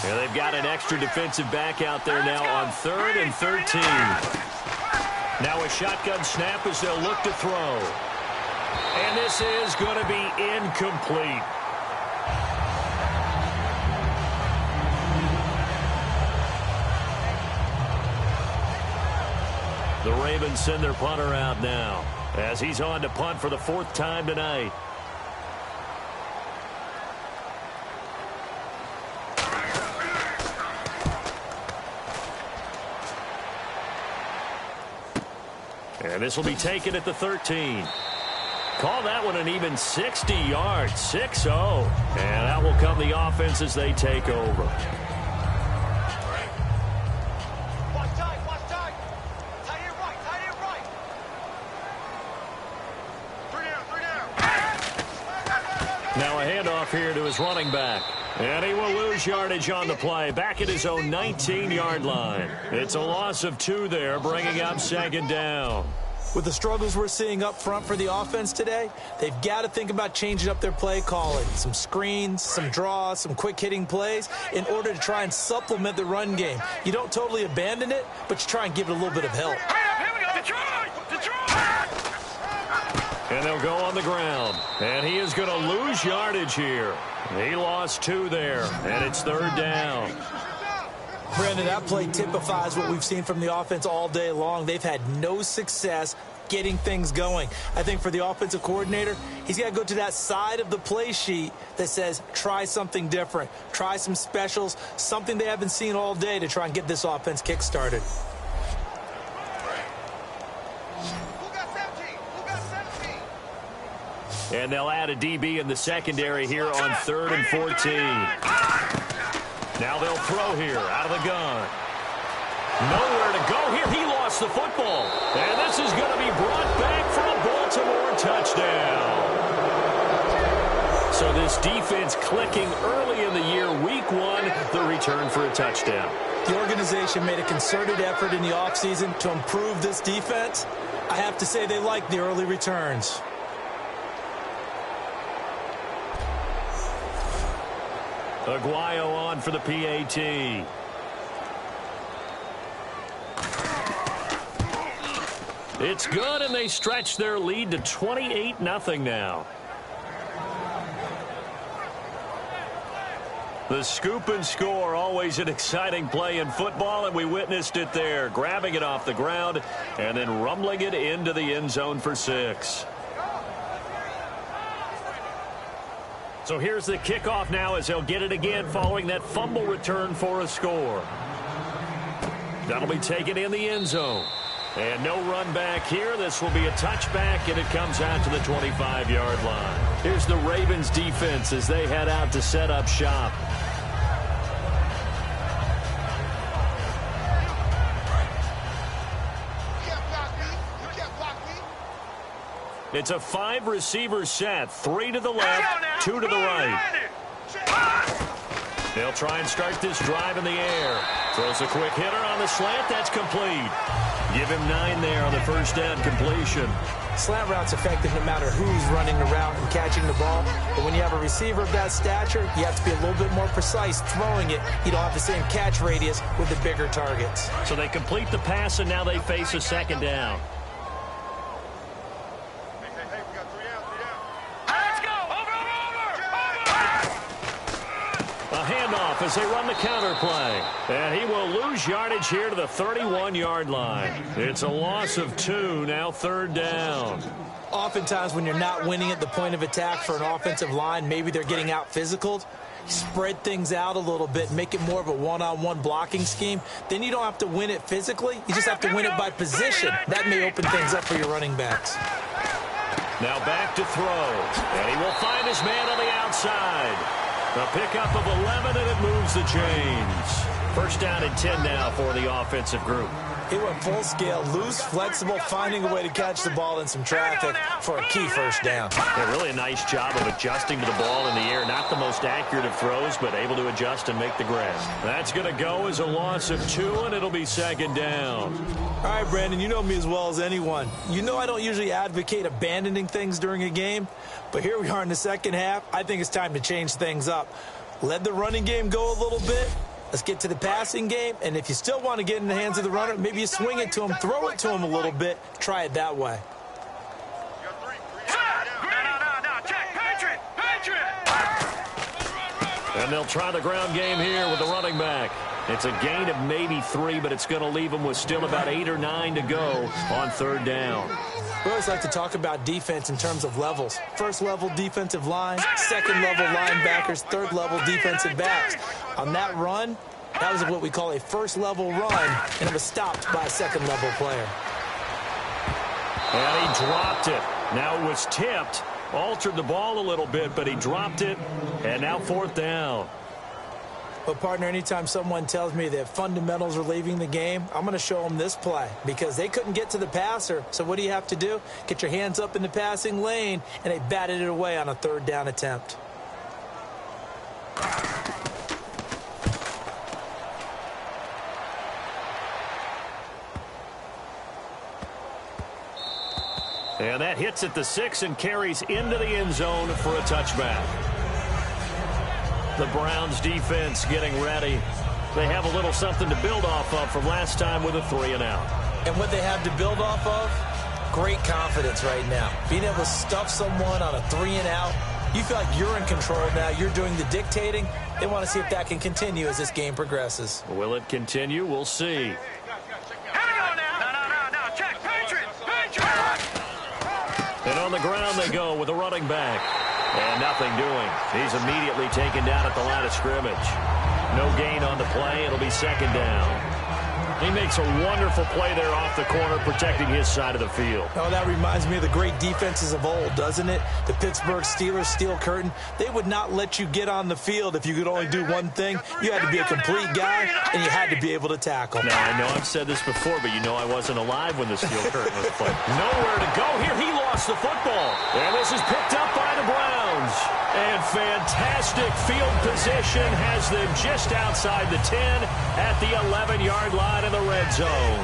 Yeah, they've got an extra defensive back out there now on 3rd and 13. Now a shotgun snap as they'll look to throw. And this is going to be incomplete. The Ravens send their punter out now as he's on to punt for the 4th time tonight. And this will be taken at the 13. Call that one an even 60 yards, 6-0. And that will come the offense as they take over. Now a handoff here to his running back. And he will lose yardage on the play, back at his own 19-yard line. It's a loss of 2 there, bringing up 2nd down. With the struggles we're seeing up front for the offense today, they've got to think about changing up their play calling. Some screens, some draws, some quick-hitting plays in order to try and supplement the run game. You don't totally abandon it, but you try and give it a little bit of help. Here we go. Detroit! And they'll go on the ground. And he is going to lose yardage here. He lost 2 there, and it's 3rd down. Brandon, that play typifies what we've seen from the offense all day long. They've had no success getting things going. I think for the offensive coordinator, he's got to go to that side of the play sheet that says try something different, try some specials, something they haven't seen all day to try and get this offense kick-started. And they'll add a DB in the secondary here on 3rd and 14. Now they'll throw here out of the gun. Nowhere to go here. He lost the football. And this is going to be brought back for a Baltimore touchdown. So this defense clicking early in the year, week 1, the return for a touchdown. The organization made a concerted effort in the offseason to improve this defense. I have to say they like the early returns. Aguayo on for the PAT. It's good, and they stretch their lead to 28-0 now. The scoop and score, always an exciting play in football, and we witnessed it there, grabbing it off the ground and then rumbling it into the end zone for 6. So here's the kickoff now as they'll get it again following that fumble return for a score. That'll be taken in the end zone. And no run back here. This will be a touchback, and it comes out to the 25-yard line. Here's the Ravens defense as they head out to set up shop. It's a 5-receiver set. 3 to the left, 2 to the right. They'll try and start this drive in the air. Throws a quick hitter on the slant. That's complete. Give him 9 there on the first down completion. Slant route's effective no matter who's running the route and catching the ball. But when you have a receiver of that stature, you have to be a little bit more precise throwing it. You don't have the same catch radius with the bigger targets. So they complete the pass, and now they face a second down. As they run the counter play. And he will lose yardage here to the 31-yard line. It's a loss of 2, now 3rd down. Oftentimes when you're not winning at the point of attack for an offensive line, maybe they're getting out physical. Spread things out a little bit, make it more of a one-on-one blocking scheme. Then you don't have to win it physically. You just have to win it by position. That may open things up for your running backs. Now back to throw. And he will find his man on the outside. A pickup of 11, and it moves the chains. First down and 10 now for the offensive group. He went full scale, loose, flexible, finding a way to catch the ball in some traffic for a key first down. Yeah, really a nice job of adjusting to the ball in the air. Not the most accurate of throws, but able to adjust and make the grab. That's going to go as a loss of 2, and it'll be 2nd down. All right, Brandon, you know me as well as anyone. You know I don't usually advocate abandoning things during a game, but here we are in the second half. I think it's time to change things up. Let the running game go a little bit, Let's get to the passing game, and if you still want to get in the hands of the runner, maybe you swing it to him, throw it to him a little bit, try it that way. And they'll try the ground game here with the running back. It's a gain of maybe 3, but it's going to leave them with still about 8 or 9 to go on third down. We always like to talk about defense in terms of levels. First level defensive line, second level linebackers, third level defensive backs. On that run, that was what we call a first level run, and it was stopped by a second level player. And he dropped it. Now it was tipped, altered the ball a little bit, but he dropped it, and now fourth down. But, partner, anytime someone tells me that fundamentals are leaving the game, I'm going to show them this play because they couldn't get to the passer. So what do you have to do? Get your hands up in the passing lane, and they batted it away on a third down attempt. And that hits at the 6 and carries into the end zone for a touchback. The Browns defense getting ready. They have a little something to build off of from last time with a 3-and-out. And what they have to build off of? Great confidence right now. Being able to stuff someone on a 3-and-out. You feel like you're in control now. You're doing the dictating. They want to see if that can continue as this game progresses. Will it continue? We'll see. And on the ground they go with a running back. And nothing doing. He's immediately taken down at the line of scrimmage. No gain on the play. It'll be second down. He makes a wonderful play there off the corner, protecting his side of the field. Oh, that reminds me of the great defenses of old, doesn't it? The Pittsburgh Steelers steel curtain. They would not let you get on the field if you could only do one thing. You had to be a complete guy, and you had to be able to tackle. Now, I know I've said this before, but you know I wasn't alive when the steel curtain was played. Nowhere to go here. He lost the football. And this is picked up by the Browns. And fantastic field position has them just outside the 10 at the 11-yard line in the red zone.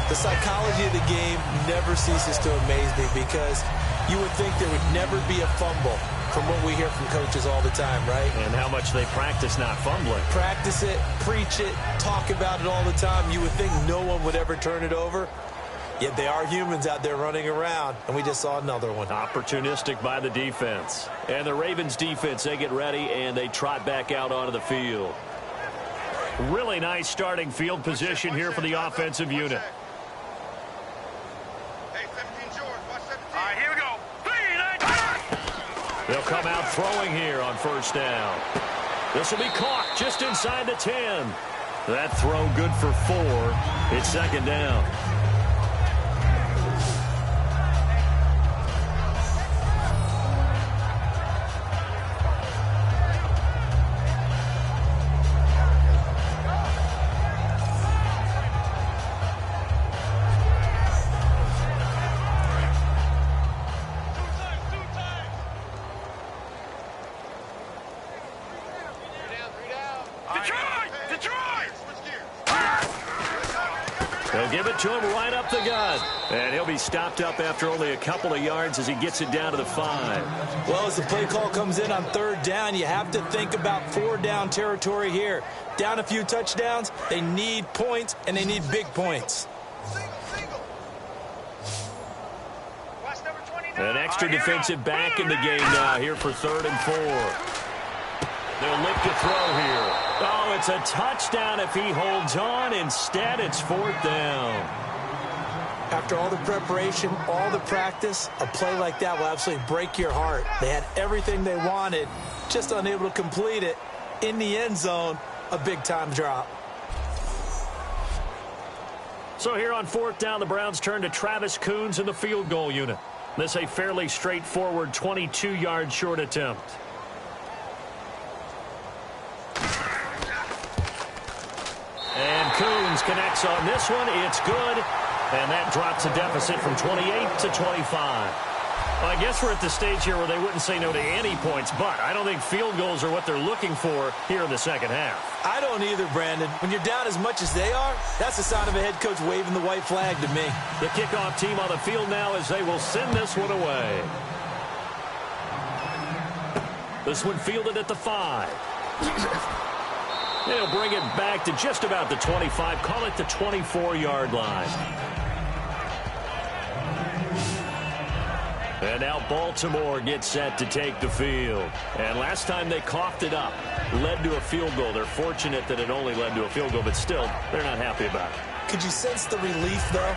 The psychology of the game never ceases to amaze me because you would think there would never be a fumble from what we hear from coaches all the time, right? And how much they practice not fumbling. Practice it, preach it, talk about it all the time. You would think no one would ever turn it over. Yet they are humans out there running around, and we just saw another one. Opportunistic by the defense. And the Ravens defense, they get ready, and they trot back out onto the field. Really nice starting field position here for the offensive unit. Hey, 17's yours. Watch 17. All right, here we go. They'll come out throwing here on first down. This will be caught just inside the 10. That throw good for 4. It's second down. They'll give it to him right up the gut. And he'll be stopped up after only a couple of yards as he gets it down to the 5. Well, as the play call comes in on third down, you have to think about 4-down territory here. Down a few touchdowns, they need points, and they need big points. An extra defensive back in the game now here for 3rd and 4. They'll look to throw here. Oh, it's a touchdown if he holds on. Instead, it's 4th down. After all the preparation, all the practice, a play like that will absolutely break your heart. They had everything they wanted, just unable to complete it. In the end zone, a big-time drop. So here on 4th down, the Browns turn to Travis Coons in the field goal unit. This a fairly straightforward 22-yard short attempt. And Coons connects on this one. It's good. And that drops a deficit from 28 to 25. Well, I guess we're at the stage here where they wouldn't say no to any points, but I don't think field goals are what they're looking for here in the second half. I don't either, Brandon. When you're down as much as they are, that's the sign of a head coach waving the white flag to me. The kickoff team on the field now as they will send this one away. This one fielded at the 5. They'll bring it back to just about the 25. Call it the 24-yard line. And now Baltimore gets set to take the field. And last time they coughed it up, led to a field goal. They're fortunate that it only led to a field goal, but still, they're not happy about it. Could you sense the relief, though,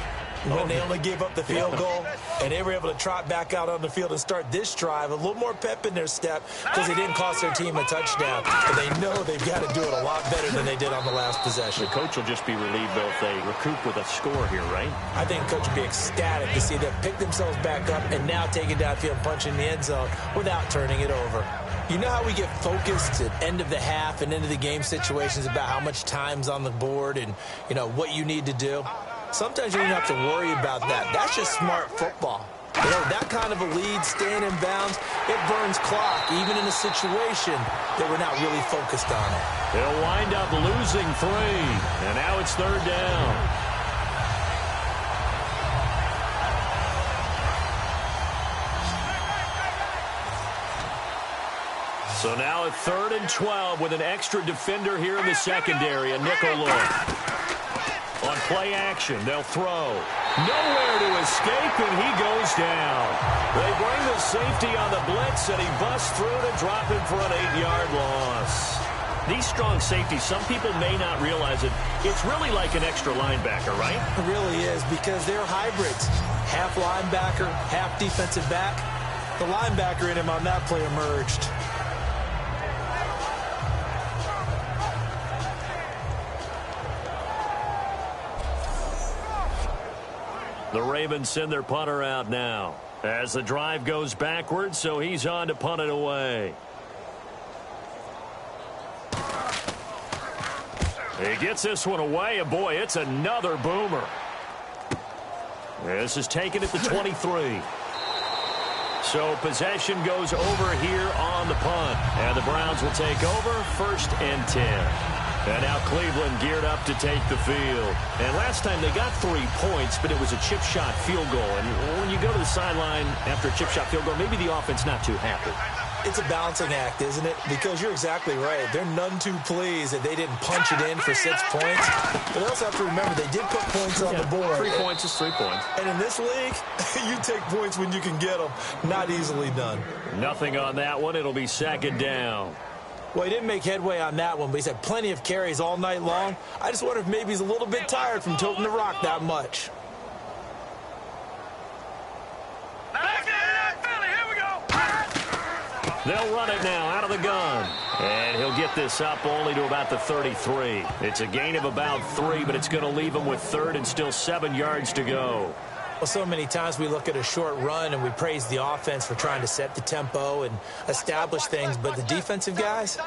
when they only gave up the field goal and they were able to trot back out on the field and start this drive, a little more pep in their step because they didn't cost their team a touchdown. And they know they've got to do it a lot better than they did on the last possession. The coach will just be relieved, though, if they recoup with a score here, right? I think the coach would be ecstatic to see them pick themselves back up and now take it downfield and punch in the end zone without turning it over. You know how we get focused at end of the half and into the game situations about how much time's on the board and, you know, what you need to do? Sometimes you don't have to worry about that. That's just smart football. You know, that kind of a lead, staying in bounds, it burns clock, even in a situation that we're not really focused on it. They'll wind up losing 3, and now it's 3rd down. So now at 3rd and 12 with an extra defender here in the secondary, a nickel look. On play action, they'll throw. Nowhere to escape, and he goes down. They bring the safety on the blitz, and he busts through to drop him for an 8-yard loss. These strong safeties, some people may not realize it. It's really like an extra linebacker, right? It really is, because they're hybrids. Half linebacker, half defensive back. The linebacker in him on that play emerged. The Ravens send their punter out now as the drive goes backwards, so he's on to punt it away. He gets this one away, and boy, it's another boomer. This is taken at the 23. So possession goes over here on the punt, and the Browns will take over 1st and 10. And now Cleveland geared up to take the field. And last time they got 3 points, but it was a chip shot field goal. And when you go to the sideline after a chip shot field goal, maybe the offense not too happy. It's a balancing act, isn't it? Because you're exactly right. They're none too pleased that they didn't punch it in for 6 points. But they also have to remember they did put points on the board. 3 points is 3 points. And in this league, you take points when you can get them. Not easily done. Nothing on that one. It'll be 2nd down. Well, he didn't make headway on that one, but he's had plenty of carries all night long. I just wonder if maybe he's a little bit tired from toting the rock that much. They'll run it now out of the gun. And he'll get this up only to about the 33. It's a gain of about 3, but it's going to leave him with 3rd and still 7 yards to go. Well, so many times we look at a short run and we praise the offense for trying to set the tempo and establish things, but the defensive guys,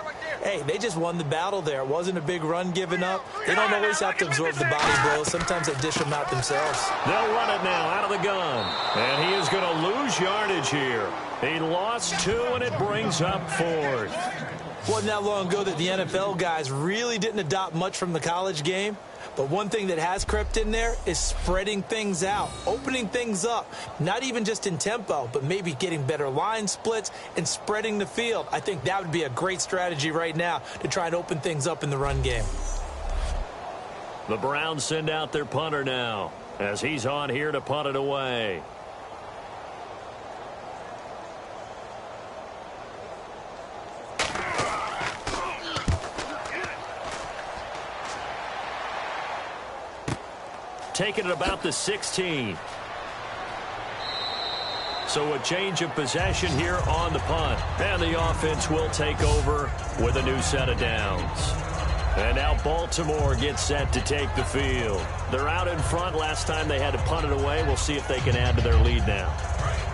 hey, they just won the battle there. It wasn't a big run given up. They don't always have to absorb the body blows. Sometimes they dish them out themselves. They'll run it now out of the gun. And he is going to lose yardage here. He lost 2, and it brings up 4th. Wasn't that long ago that the NFL guys really didn't adopt much from the college game. But one thing that has crept in there is spreading things out, opening things up, not even just in tempo, but maybe getting better line splits and spreading the field. I think that would be a great strategy right now to try and open things up in the run game. The Browns send out their punter now as he's on here to punt it away. Taking it about the 16. So a change of possession here on the punt. And the offense will take over with a new set of downs. And now Baltimore gets set to take the field. They're out in front. Last time they had to punt it away. We'll see if they can add to their lead now.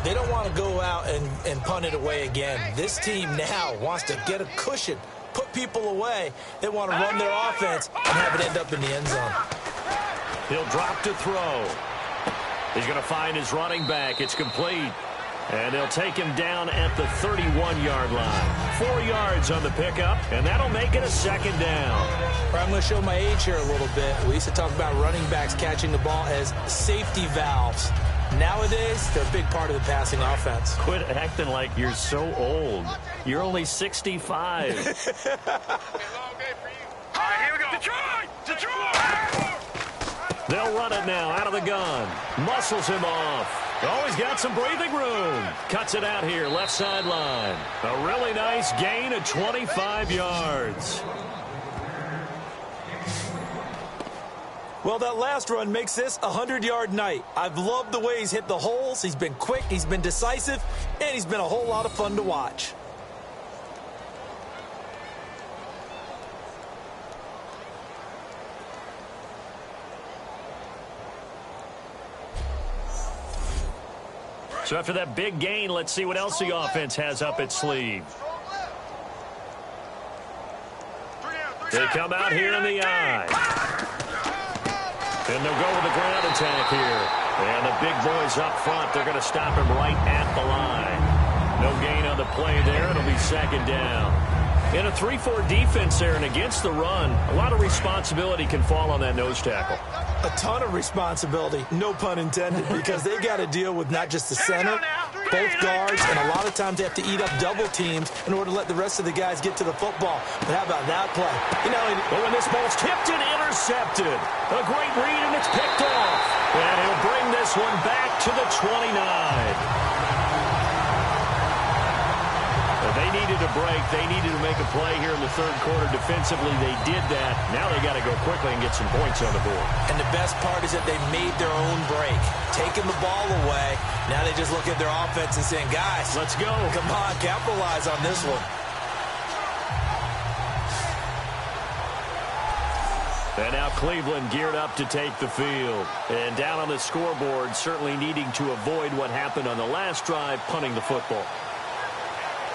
They don't want to go out and punt it away again. This team now wants to get a cushion, put people away. They want to run their offense and have it end up in the end zone. He'll drop to throw. He's going to find his running back. It's complete. And they'll take him down at the 31-yard line. 4 yards on the pickup, and that'll make it a 2nd down. I'm going to show my age here a little bit. We used to talk about running backs catching the ball as safety valves. Nowadays, they're a big part of the passing offense. Quit acting like you're so old. You're only 65. Detroit! Detroit! They'll run it now out of the gun. Muscles him off. Oh, he's got some breathing room. Cuts it out here, left sideline. A really nice gain of 25 yards. Well, that last run makes this a 100-yard night. I've loved the way he's hit the holes. He's been quick, he's been decisive, and he's been a whole lot of fun to watch. So after that big gain, let's see what else the offense has up its sleeve. They come out here in the eye. And they'll go with the ground attack here. And the big boys up front, they're going to stop him right at the line. No gain on the play there. It'll be second down. In a 3-4 defense there and against the run, a lot of responsibility can fall on that nose tackle. A ton of responsibility, no pun intended, because they got to deal with not just the center, both guards, and a lot of times they have to eat up double teams in order to let the rest of the guys get to the football. But how about that play? But when this ball's tipped and intercepted, a great read, and it's picked off. And he'll bring this one back to the 29. They needed a break. They needed to make a play here in the third quarter. Defensively, they did that. Now they got to go quickly and get some points on the board. And the best part is that they made their own break, taking the ball away. Now they just look at their offense and saying, guys, let's go. Come on, capitalize on this one. And now Cleveland geared up to take the field. And down on the scoreboard, certainly needing to avoid what happened on the last drive, punting the football.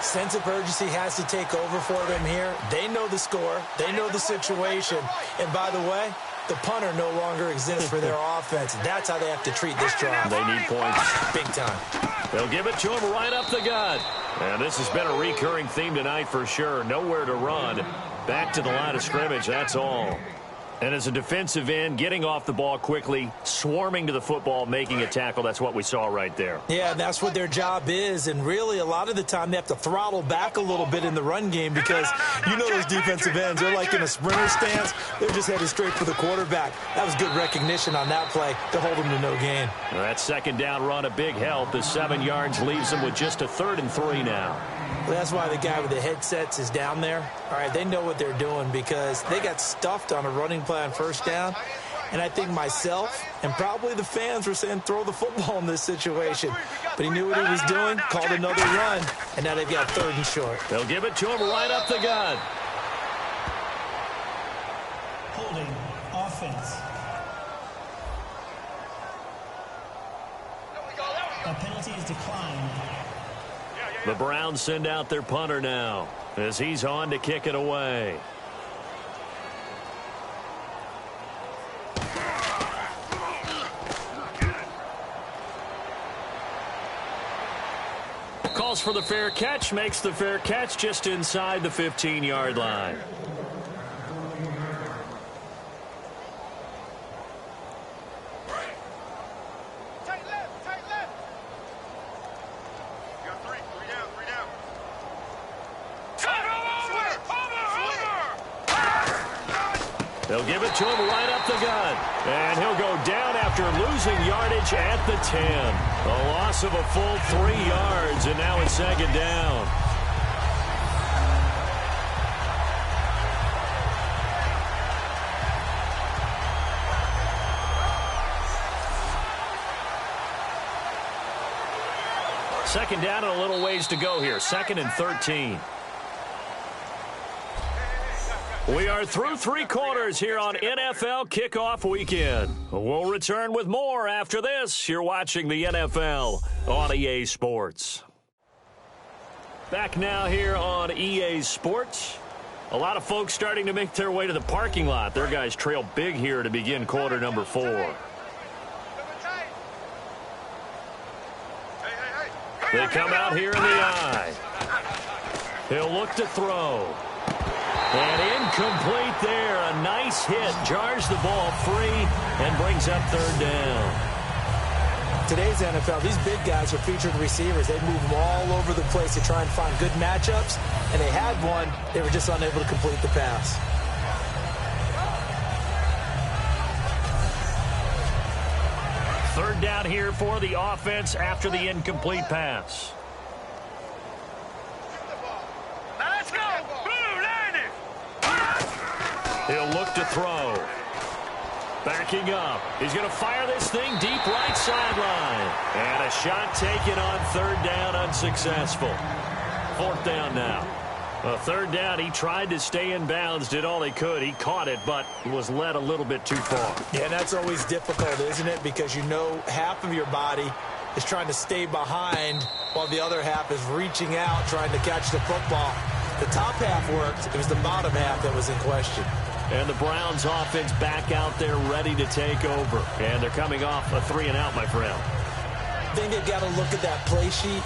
Sense of urgency has to take over for them here. They know the score. They know the situation. And by the way, the punter no longer exists for their offense. That's how they have to treat this drive. They need points. Big time. They'll give it to him right up the gut. And this has been a recurring theme tonight for sure. Nowhere to run. Back to the line of scrimmage, that's all. And as a defensive end, getting off the ball quickly, swarming to the football, making a tackle, that's what we saw right there. Yeah, that's what their job is. And really, a lot of the time, they have to throttle back a little bit in the run game because you know those defensive ends, they're like in a sprinter stance. They're just headed straight for the quarterback. That was good recognition on that play to hold them to no gain. Well, that second down run, a big help. The 7 yards leaves them with just a 3rd and 3 now. Well, that's why the guy with the headsets is down there. All right, they know what they're doing because they got stuffed on a running play on first down. And I think myself and probably the fans were saying throw the football in this situation. But he knew what he was doing, called another run, and now they've got 3rd and short. They'll give it to him right up the gut. Holding offense. A penalty is declined. The Browns send out their punter now as he's on to kick it away. Calls for the fair catch, makes the fair catch just inside the 15-yard line. They'll give it to him right up the gut. And he'll go down after losing yardage at the 10. A loss of a full 3 yards, and now it's second down. Second down and a little ways to go here. 2nd and 13. We are through 3 quarters here on NFL Kickoff Weekend. We'll return with more after this. You're watching the NFL on EA Sports. Back now here on EA Sports. A lot of folks starting to make their way to the parking lot. Their guys trail big here to begin quarter number 4. They come out here in the eye. He'll look to throw. And incomplete there. A nice hit. Jars the ball free and brings up 3rd down. Today's NFL, these big guys are featured receivers. They move them all over the place to try and find good matchups. And they had one. They were just unable to complete the pass. third down here for the offense after the incomplete pass. Let's go. Blue, line it. He'll look to throw. Backing up. He's going to fire this thing deep right sideline. And a shot taken on third down, unsuccessful. Fourth down now. Third down, he tried to stay in bounds, did all he could. He caught it, but was led a little bit too far. Yeah, and that's always difficult, isn't it? Because you know half of your body is trying to stay behind while the other half is reaching out, trying to catch the football. The top half worked. It was the bottom half that was in question. And the Browns offense back out there ready to take over. And they're coming off a 3-and-out, my friend. I think they've got to look at that play sheet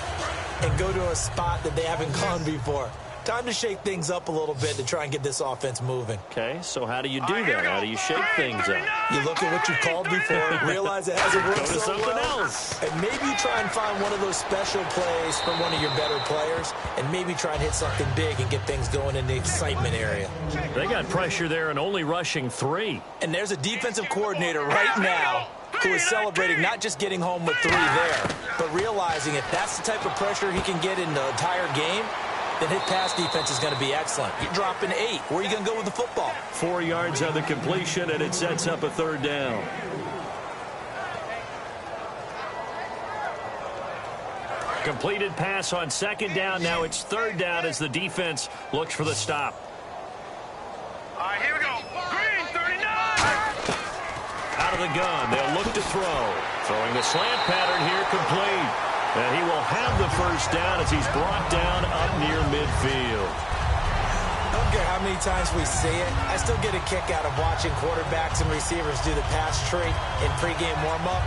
and go to a spot that they haven't gone before. Time to shake things up a little bit to try and get this offense moving. Okay, so how do you do that? How do you shake things up? You look at what you called before, realize it hasn't worked so something well, else. and maybe try and find one of those special plays from one of your better players, and maybe try and hit something big and get things going in the excitement area. They got pressure there and only rushing 3. And there's a defensive coordinator right now who is celebrating not just getting home with 3 there, but realizing if that's the type of pressure he can get in the entire game, then his pass defense is going to be excellent. You're dropping 8. Where are you going to go with the football? 4 yards on the completion, and it sets up a third down. Completed pass on second down. Now it's third down as the defense looks for the stop. All right, here we go. Green, 39. Out of the gun, they'll look to throw. Throwing the slant pattern here, complete. And he will have the first down as he's brought down up near midfield. I don't care how many times we see it. I still get a kick out of watching quarterbacks and receivers do the pass tree in pregame warm-up.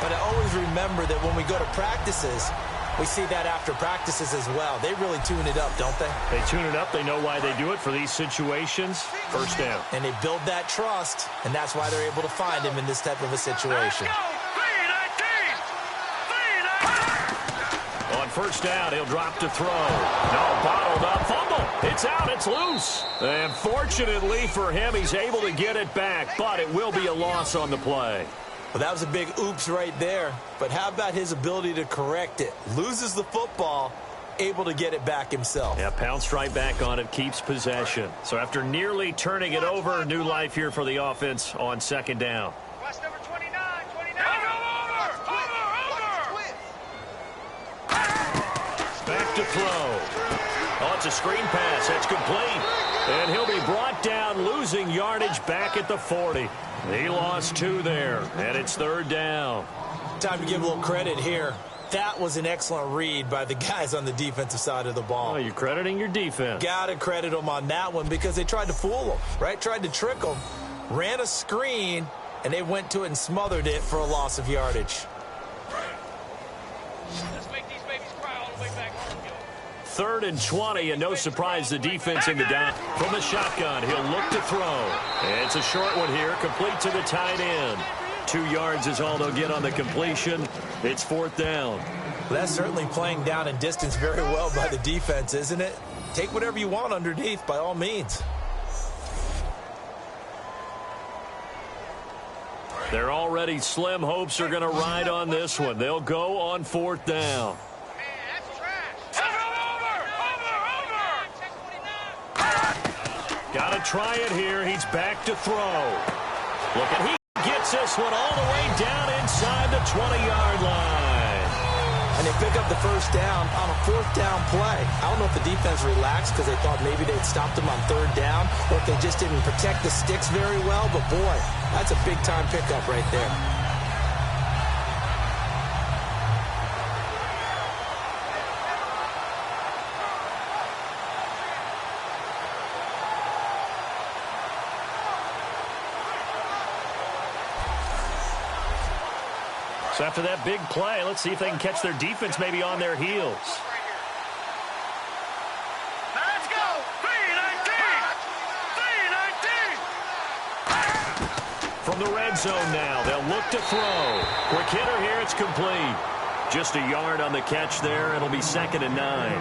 But I always remember that when we go to practices, we see that after practices as well. They really tune it up, don't they? They tune it up. They know why they do it for these situations. First down. And they build that trust, and that's why they're able to find him in this type of a situation. On first down, he'll drop to throw. No, bottled up. Fumble. It's out. It's loose. And fortunately for him, he's able to get it back, but it will be a loss on the play. Well, that was a big oops right there. But how about his ability to correct it? Loses the football, able to get it back himself. Yeah, pounced right back on it, keeps possession. So after nearly turning it over, new life here for the offense on second down. Watch number 29, 29. Back to throw. Oh, it's a screen pass. That's complete. And he'll be brought down, losing yardage back at the 40. He lost 2 there, and it's third down. Time to give a little credit here. That was an excellent read by the guys on the defensive side of the ball. Oh, you're crediting your defense. Got to credit them on that one because they tried to fool them, right? Tried to trick them. Ran a screen, and they went to it and smothered it for a loss of yardage. Let's make these babies cry all the way back home. Third and 20, and no surprise, the defense in the down. From the shotgun, he'll look to throw. And it's a short one here, complete to the tight end. 2 yards is all they'll get on the completion. It's fourth down. Well, that's certainly playing down and distance very well by the defense, isn't it? Take whatever you want underneath, by all means. They're already slim hopes are going to ride on this one. They'll go on fourth down. Got to try it here. He's back to throw. Look at he gets this one all the way down inside the 20-yard line. And they pick up the first down on a fourth down play. I don't know if the defense relaxed because they thought maybe they'd stopped them on third down or if they just didn't protect the sticks very well. But, boy, that's a big-time pickup right there. So after that big play, let's see if they can catch their defense maybe on their heels. Let's go! 3-19! From the red zone now, they'll look to throw. Quick hitter here, it's complete. Just a yard on the catch there. It'll be 2nd and 9.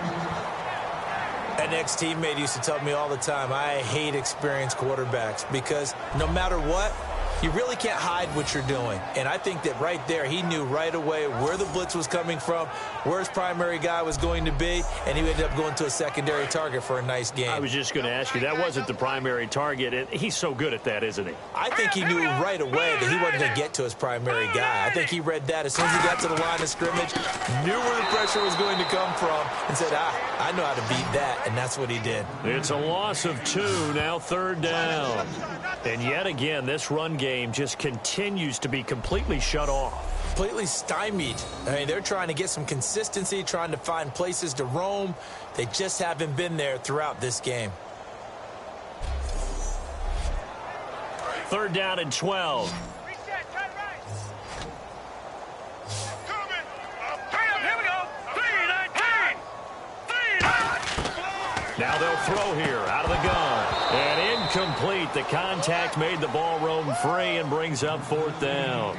An ex-teammate used to tell me all the time, I hate experienced quarterbacks because no matter what, You really can't hide what you're doing. And I think that right there, he knew right away where the blitz was coming from, where his primary guy was going to be, and he ended up going to a secondary target for a nice game. I was just going to ask you, that wasn't the primary target. He's so good at that, isn't he? I think he knew right away that he wasn't going to get to his primary guy. I think he read that as soon as he got to the line of scrimmage, knew where the pressure was going to come from, and said, I know how to beat that, and that's what he did. It's a loss of 2, now 3rd down. And yet again, this run game just continues to be completely shut off. Completely stymied. I mean, they're trying to get some consistency, trying to find places to roam. They just haven't been there throughout this game. 3rd down and 12. Now they'll throw here out of the gun. And incomplete. The contact made the ball roam free and brings up 4th down.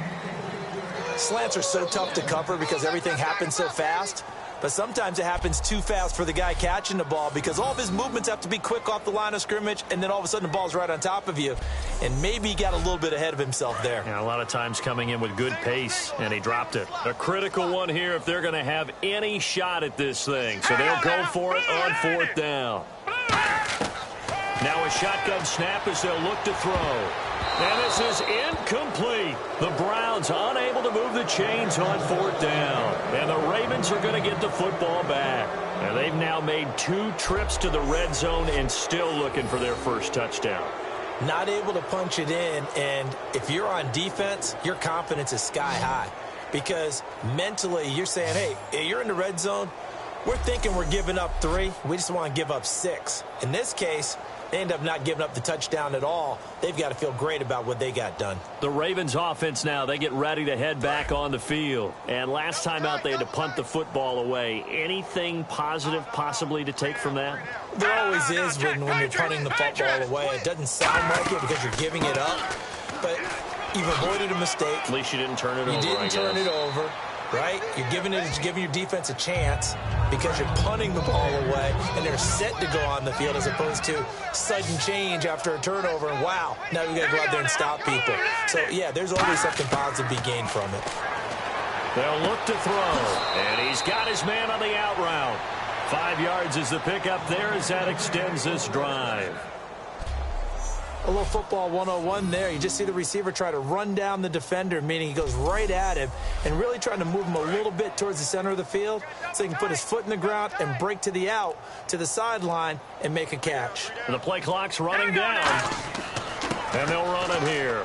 Slants are so tough to cover because everything happens so fast. But sometimes it happens too fast for the guy catching the ball because all of his movements have to be quick off the line of scrimmage, and then all of a sudden the ball's right on top of you. And maybe he got a little bit ahead of himself there. Yeah, a lot of times coming in with good pace, and he dropped it. A critical one here if they're going to have any shot at this thing. So they'll go for it on 4th down. Now a shotgun snap as they'll look to throw. And this is incomplete. The Browns unable to move the chains on 4th down. And the Ravens are going to get the football back. And they've now made 2 trips to the red zone and still looking for their first touchdown. Not able to punch it in, and if you're on defense, your confidence is sky high. Because mentally, you're saying, hey, you're in the red zone. We're thinking we're giving up 3. We just want to give up 6. In this case, they end up not giving up the touchdown at all. They've got to feel great about what they got done. The Ravens offense now, they get ready to head back on the field. And last time out, they had to punt the football away. Anything positive possibly to take from that? There always is when you're punting the football away. It doesn't sound like it because you're giving it up. But you've avoided a mistake. At least you didn't turn it over, You didn't turn it over. Right? You're giving your defense a chance because you're punting the ball away and they're set to go on the field as opposed to sudden change after a turnover and wow, now we got to go out there and stop people. So, yeah, there's always something positive to be gained from it. They'll look to throw, and he's got his man on the out route. 5 yards is the pickup there as that extends this drive. A little football 101 there. You just see the receiver try to run down the defender, meaning he goes right at him and really trying to move him a little bit towards the center of the field so he can put his foot in the ground and break to the out, to the sideline, and make a catch. And the play clock's running down, and they'll run it here.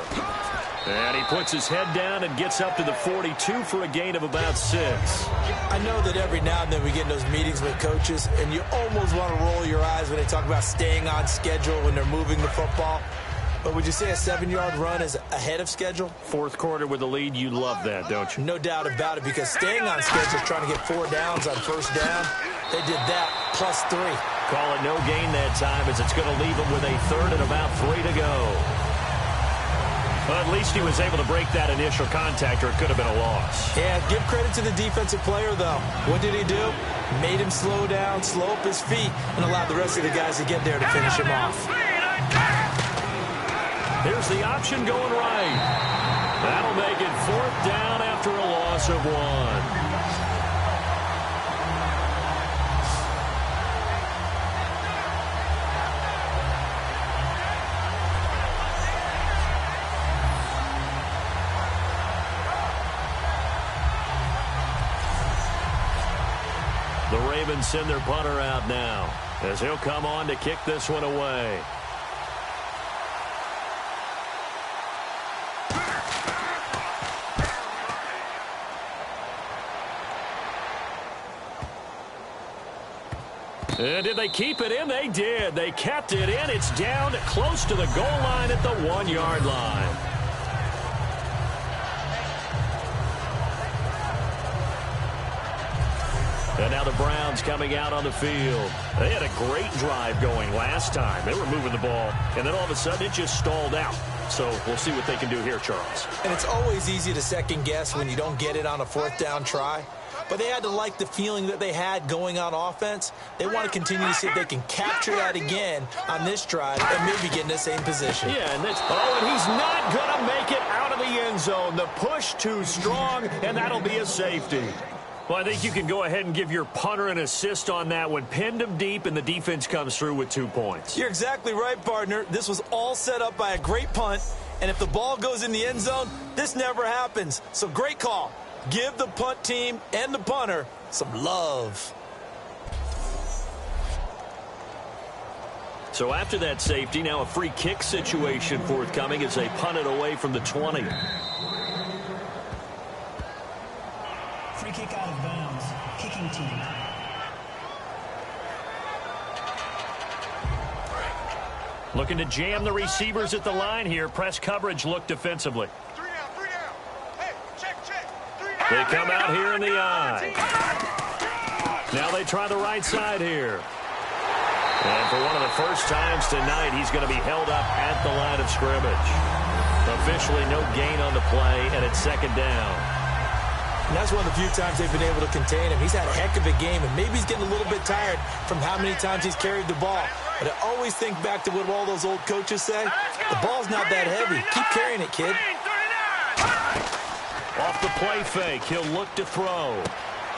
And he puts his head down and gets up to the 42 for a gain of about 6. I know that every now and then we get in those meetings with coaches, and you almost want to roll your eyes when they talk about staying on schedule when they're moving the football. But would you say a 7-yard run is ahead of schedule? 4th quarter with the lead, you love that, don't you? No doubt about it, because staying on schedule is trying to get 4 downs on 1st down. They did that plus 3. Call it no gain that time as it's going to leave them with a 3rd and about 3 to go. Well, at least he was able to break that initial contact, or it could have been a loss. Yeah, give credit to the defensive player, though. What did he do? Made him slow down, slow up his feet, and allowed the rest of the guys to get there to finish him off. Here's the option going right. That'll make it 4th down after a loss of 1. The Ravens send their punter out now as he'll come on to kick this one away. And did they keep it in? They did. They kept it in. It's down close to the goal line at the 1-yard line. And now the Browns coming out on the field. They had a great drive going last time. They were moving the ball, and then all of a sudden it just stalled out. So we'll see what they can do here, Charles. And it's always easy to second guess when you don't get it on a 4th down try. but they had to like the feeling that they had going on offense. They want to continue to see if they can capture that again on this drive and maybe get in the same position. Yeah, and he's not going to make it out of the end zone. The push too strong, and that'll be a safety. Well, I think you can go ahead and give your punter an assist on that one. Pinned him deep, and the defense comes through with 2 points. You're exactly right, partner. This was all set up by a great punt, and if the ball goes in the end zone, this never happens. So great call. Give the punt team and the punter some love. So after that safety, now a free kick situation forthcoming as they punt it away from the 20. Free kick out of bounds. Kicking team. Looking to jam the receivers at the line here. Press coverage look defensively. They come out here in the eye. Now they try the right side here. And for one of the first times tonight, he's going to be held up at the line of scrimmage. Officially no gain on the play, and it's second down. And that's one of the few times they've been able to contain him. He's had a heck of a game, and maybe he's getting a little bit tired from how many times he's carried the ball. But I always think back to what all those old coaches say. The ball's not that heavy. Keep carrying it, kid. Off the play fake, he'll look to throw.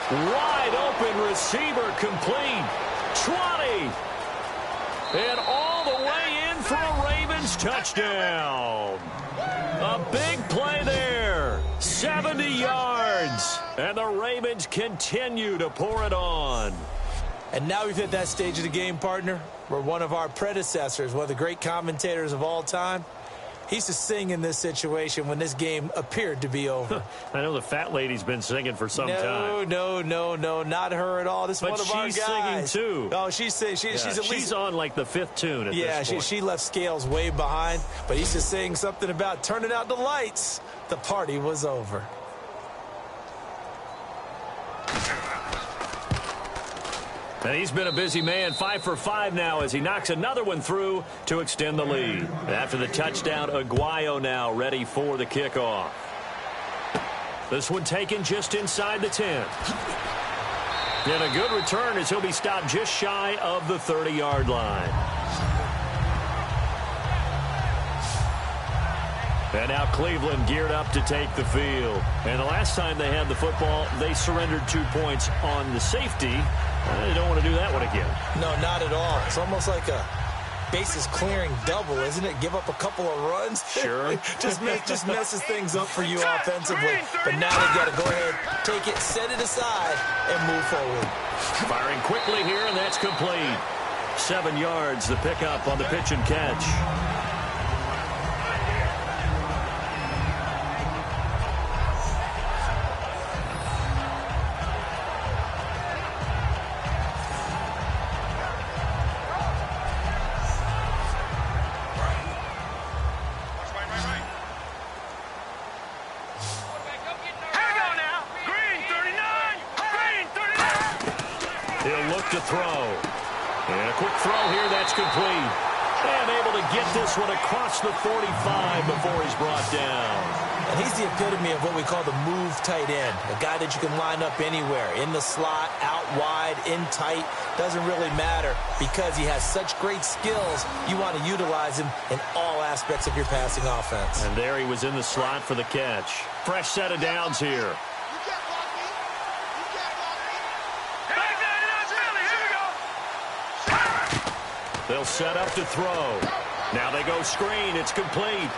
Wide open receiver complete. 20. And all the way in for a Ravens touchdown. A big play there. 70 yards. And the Ravens continue to pour it on. And now we've hit that stage of the game, partner, where one of our predecessors, one of the great commentators of all time, he used to sing in this situation when this game appeared to be over. I know the fat lady's been singing for some time. No, not her at all. This is one of our guys. But she's singing, too. Oh, she's at least... She's on, like, the 5th tune at this point. She left Scales way behind, but he's just saying something about turning out the lights. The party was over. And he's been a busy man, 5 for 5 now as he knocks another one through to extend the lead. After the touchdown, Aguayo now ready for the kickoff. This one taken just inside the 10. And a good return as he'll be stopped just shy of the 30-yard line. And now Cleveland geared up to take the field. And the last time they had the football, they surrendered 2 points on the safety. They don't want to do that one again. No, not at all. It's almost like a bases clearing double, isn't it? Give up a couple of runs. Sure. just messes things up for you offensively. But now they got to go ahead, take it, set it aside, and move forward. Firing quickly here, and that's complete. 7 yards, the pickup on the pitch and catch. To throw. And a quick throw here, that's complete. And able to get this one across the 45 before he's brought down. And he's the epitome of what we call the move tight end. A guy that you can line up anywhere. In the slot, out wide, in tight. Doesn't really matter because he has such great skills. You want to utilize him in all aspects of your passing offense. And there he was in the slot for the catch. Fresh set of downs here. They'll set up to throw. Now they go screen. It's complete.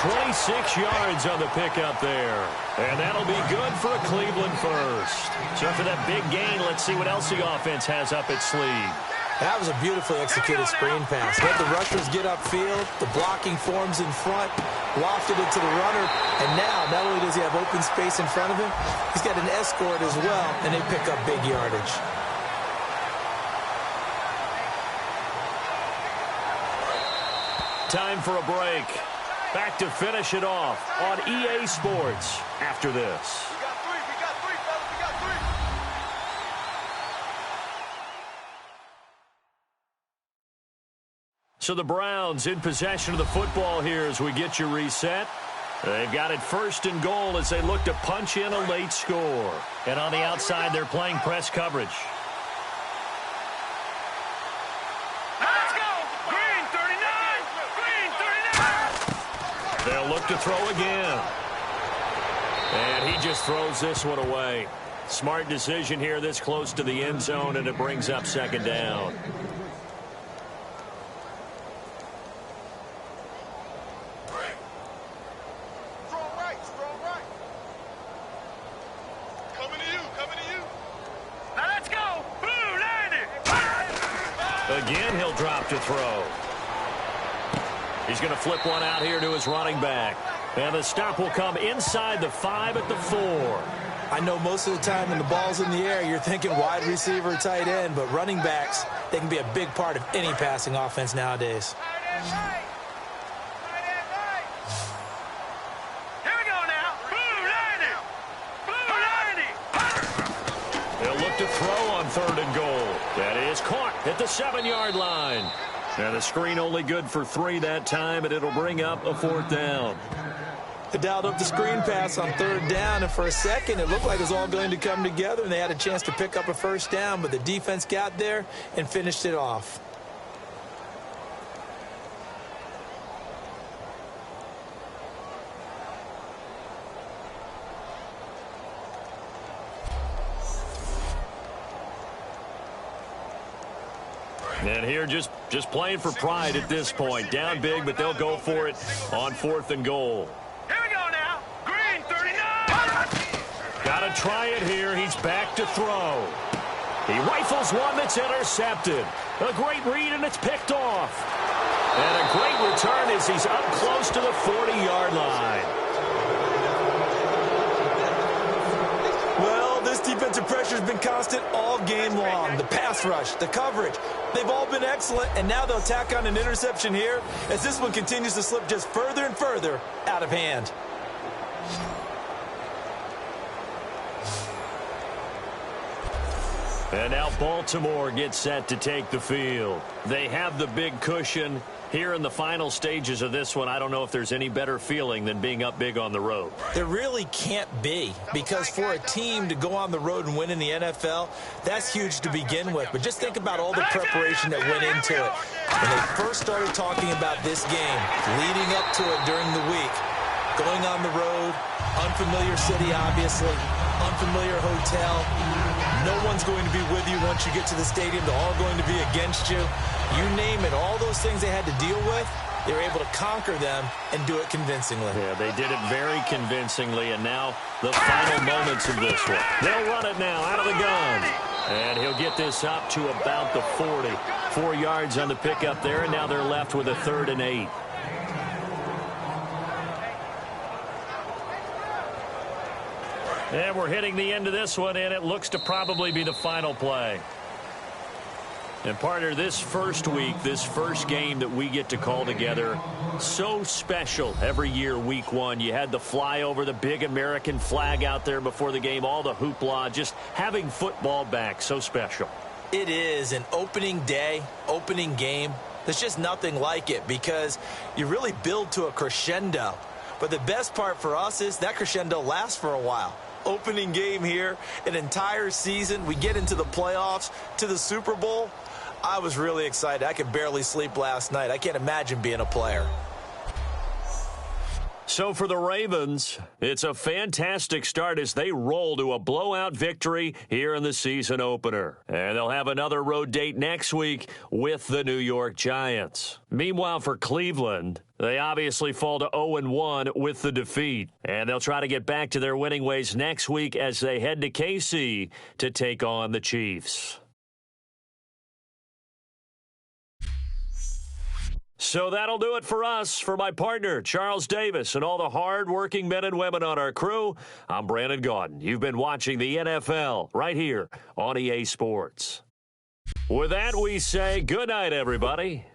26 yards on the pickup there. And that'll be good for a Cleveland first. So after that big gain, let's see what else the offense has up its sleeve. That was a beautifully executed screen pass. Let the rushers get upfield. The blocking forms in front. Lofted it to the runner. And now, not only does he have open space in front of him, he's got an escort as well, and they pick up big yardage. Time for a break. Back to finish it off on EA Sports after this. We got three, fellas. We got three. So the Browns in possession of the football here as we get you reset. They've got it 1st and goal as they look to punch in a late score. And on the outside, they're playing press coverage. Let's go. Green 39. Green 39. They'll look to throw again. And he just throws this one away. Smart decision here this close to the end zone, and it brings up 2nd down. Again, he'll drop to throw. He's going to flip one out here to his running back. And the stop will come inside the 5 at the 4. I know most of the time when the ball's in the air, you're thinking wide receiver, tight end, but running backs, they can be a big part of any passing offense nowadays. Here we go now. Blue 90. Blue 90. They'll look to throw on 3rd and goal. That is caught at the 7-yard line. And the screen only good for 3 that time, and it'll bring up a 4th down. They dialed up the screen pass on 3rd down, and for a second it looked like it was all going to come together, and they had a chance to pick up a 1st down, but the defense got there and finished it off. And here just playing for pride at this point. Down big, but they'll go for it on 4th and goal. Here we go now. Green 39. Got to try it here. He's back to throw. He rifles one that's intercepted. A great read, and it's picked off. And a great return as he's up close to the 40-yard line. Well, this defensive pressure has been constant all game long. The pass rush, the coverage, they've all been excellent, and now they'll tack on an interception here as this one continues to slip just further and further out of hand. And now Baltimore gets set to take the field. They have the big cushion. Here in the final stages of this one, I don't know if there's any better feeling than being up big on the road. There really can't be, because for a team to go on the road and win in the NFL, that's huge to begin with. But just think about all the preparation that went into it. When they first started talking about this game, leading up to it during the week, going on the road, unfamiliar city, obviously, unfamiliar hotel. No one's going to be with you once you get to the stadium. They're all going to be against you. You name it, all those things they had to deal with, they were able to conquer them and do it convincingly. Yeah, they did it very convincingly, and now the final moments of this one. They'll run it now out of the gun. And he'll get this up to about the 40. 4 yards on the pickup there, and now they're left with a 3rd and 8. And we're hitting the end of this one, and it looks to probably be the final play. And partner, this first week, this first game that we get to call together, so special every year, week 1. You had the flyover, the big American flag out there before the game, all the hoopla, just having football back, so special. It is an opening day, opening game. There's just nothing like it because you really build to a crescendo. But the best part for us is that crescendo lasts for a while. Opening game here, an entire season. We get into the playoffs, to the Super Bowl. I was really excited. I could barely sleep last night. I can't imagine being a player. So for the Ravens, it's a fantastic start as they roll to a blowout victory here in the season opener. And they'll have another road date next week with the New York Giants. Meanwhile, for Cleveland, they obviously fall to 0-1 with the defeat. And they'll try to get back to their winning ways next week as they head to KC to take on the Chiefs. So that'll do it for us. For my partner, Charles Davis, and all the hard-working men and women on our crew, I'm Brandon Gaudin. You've been watching the NFL right here on EA Sports. With that, we say good night, everybody.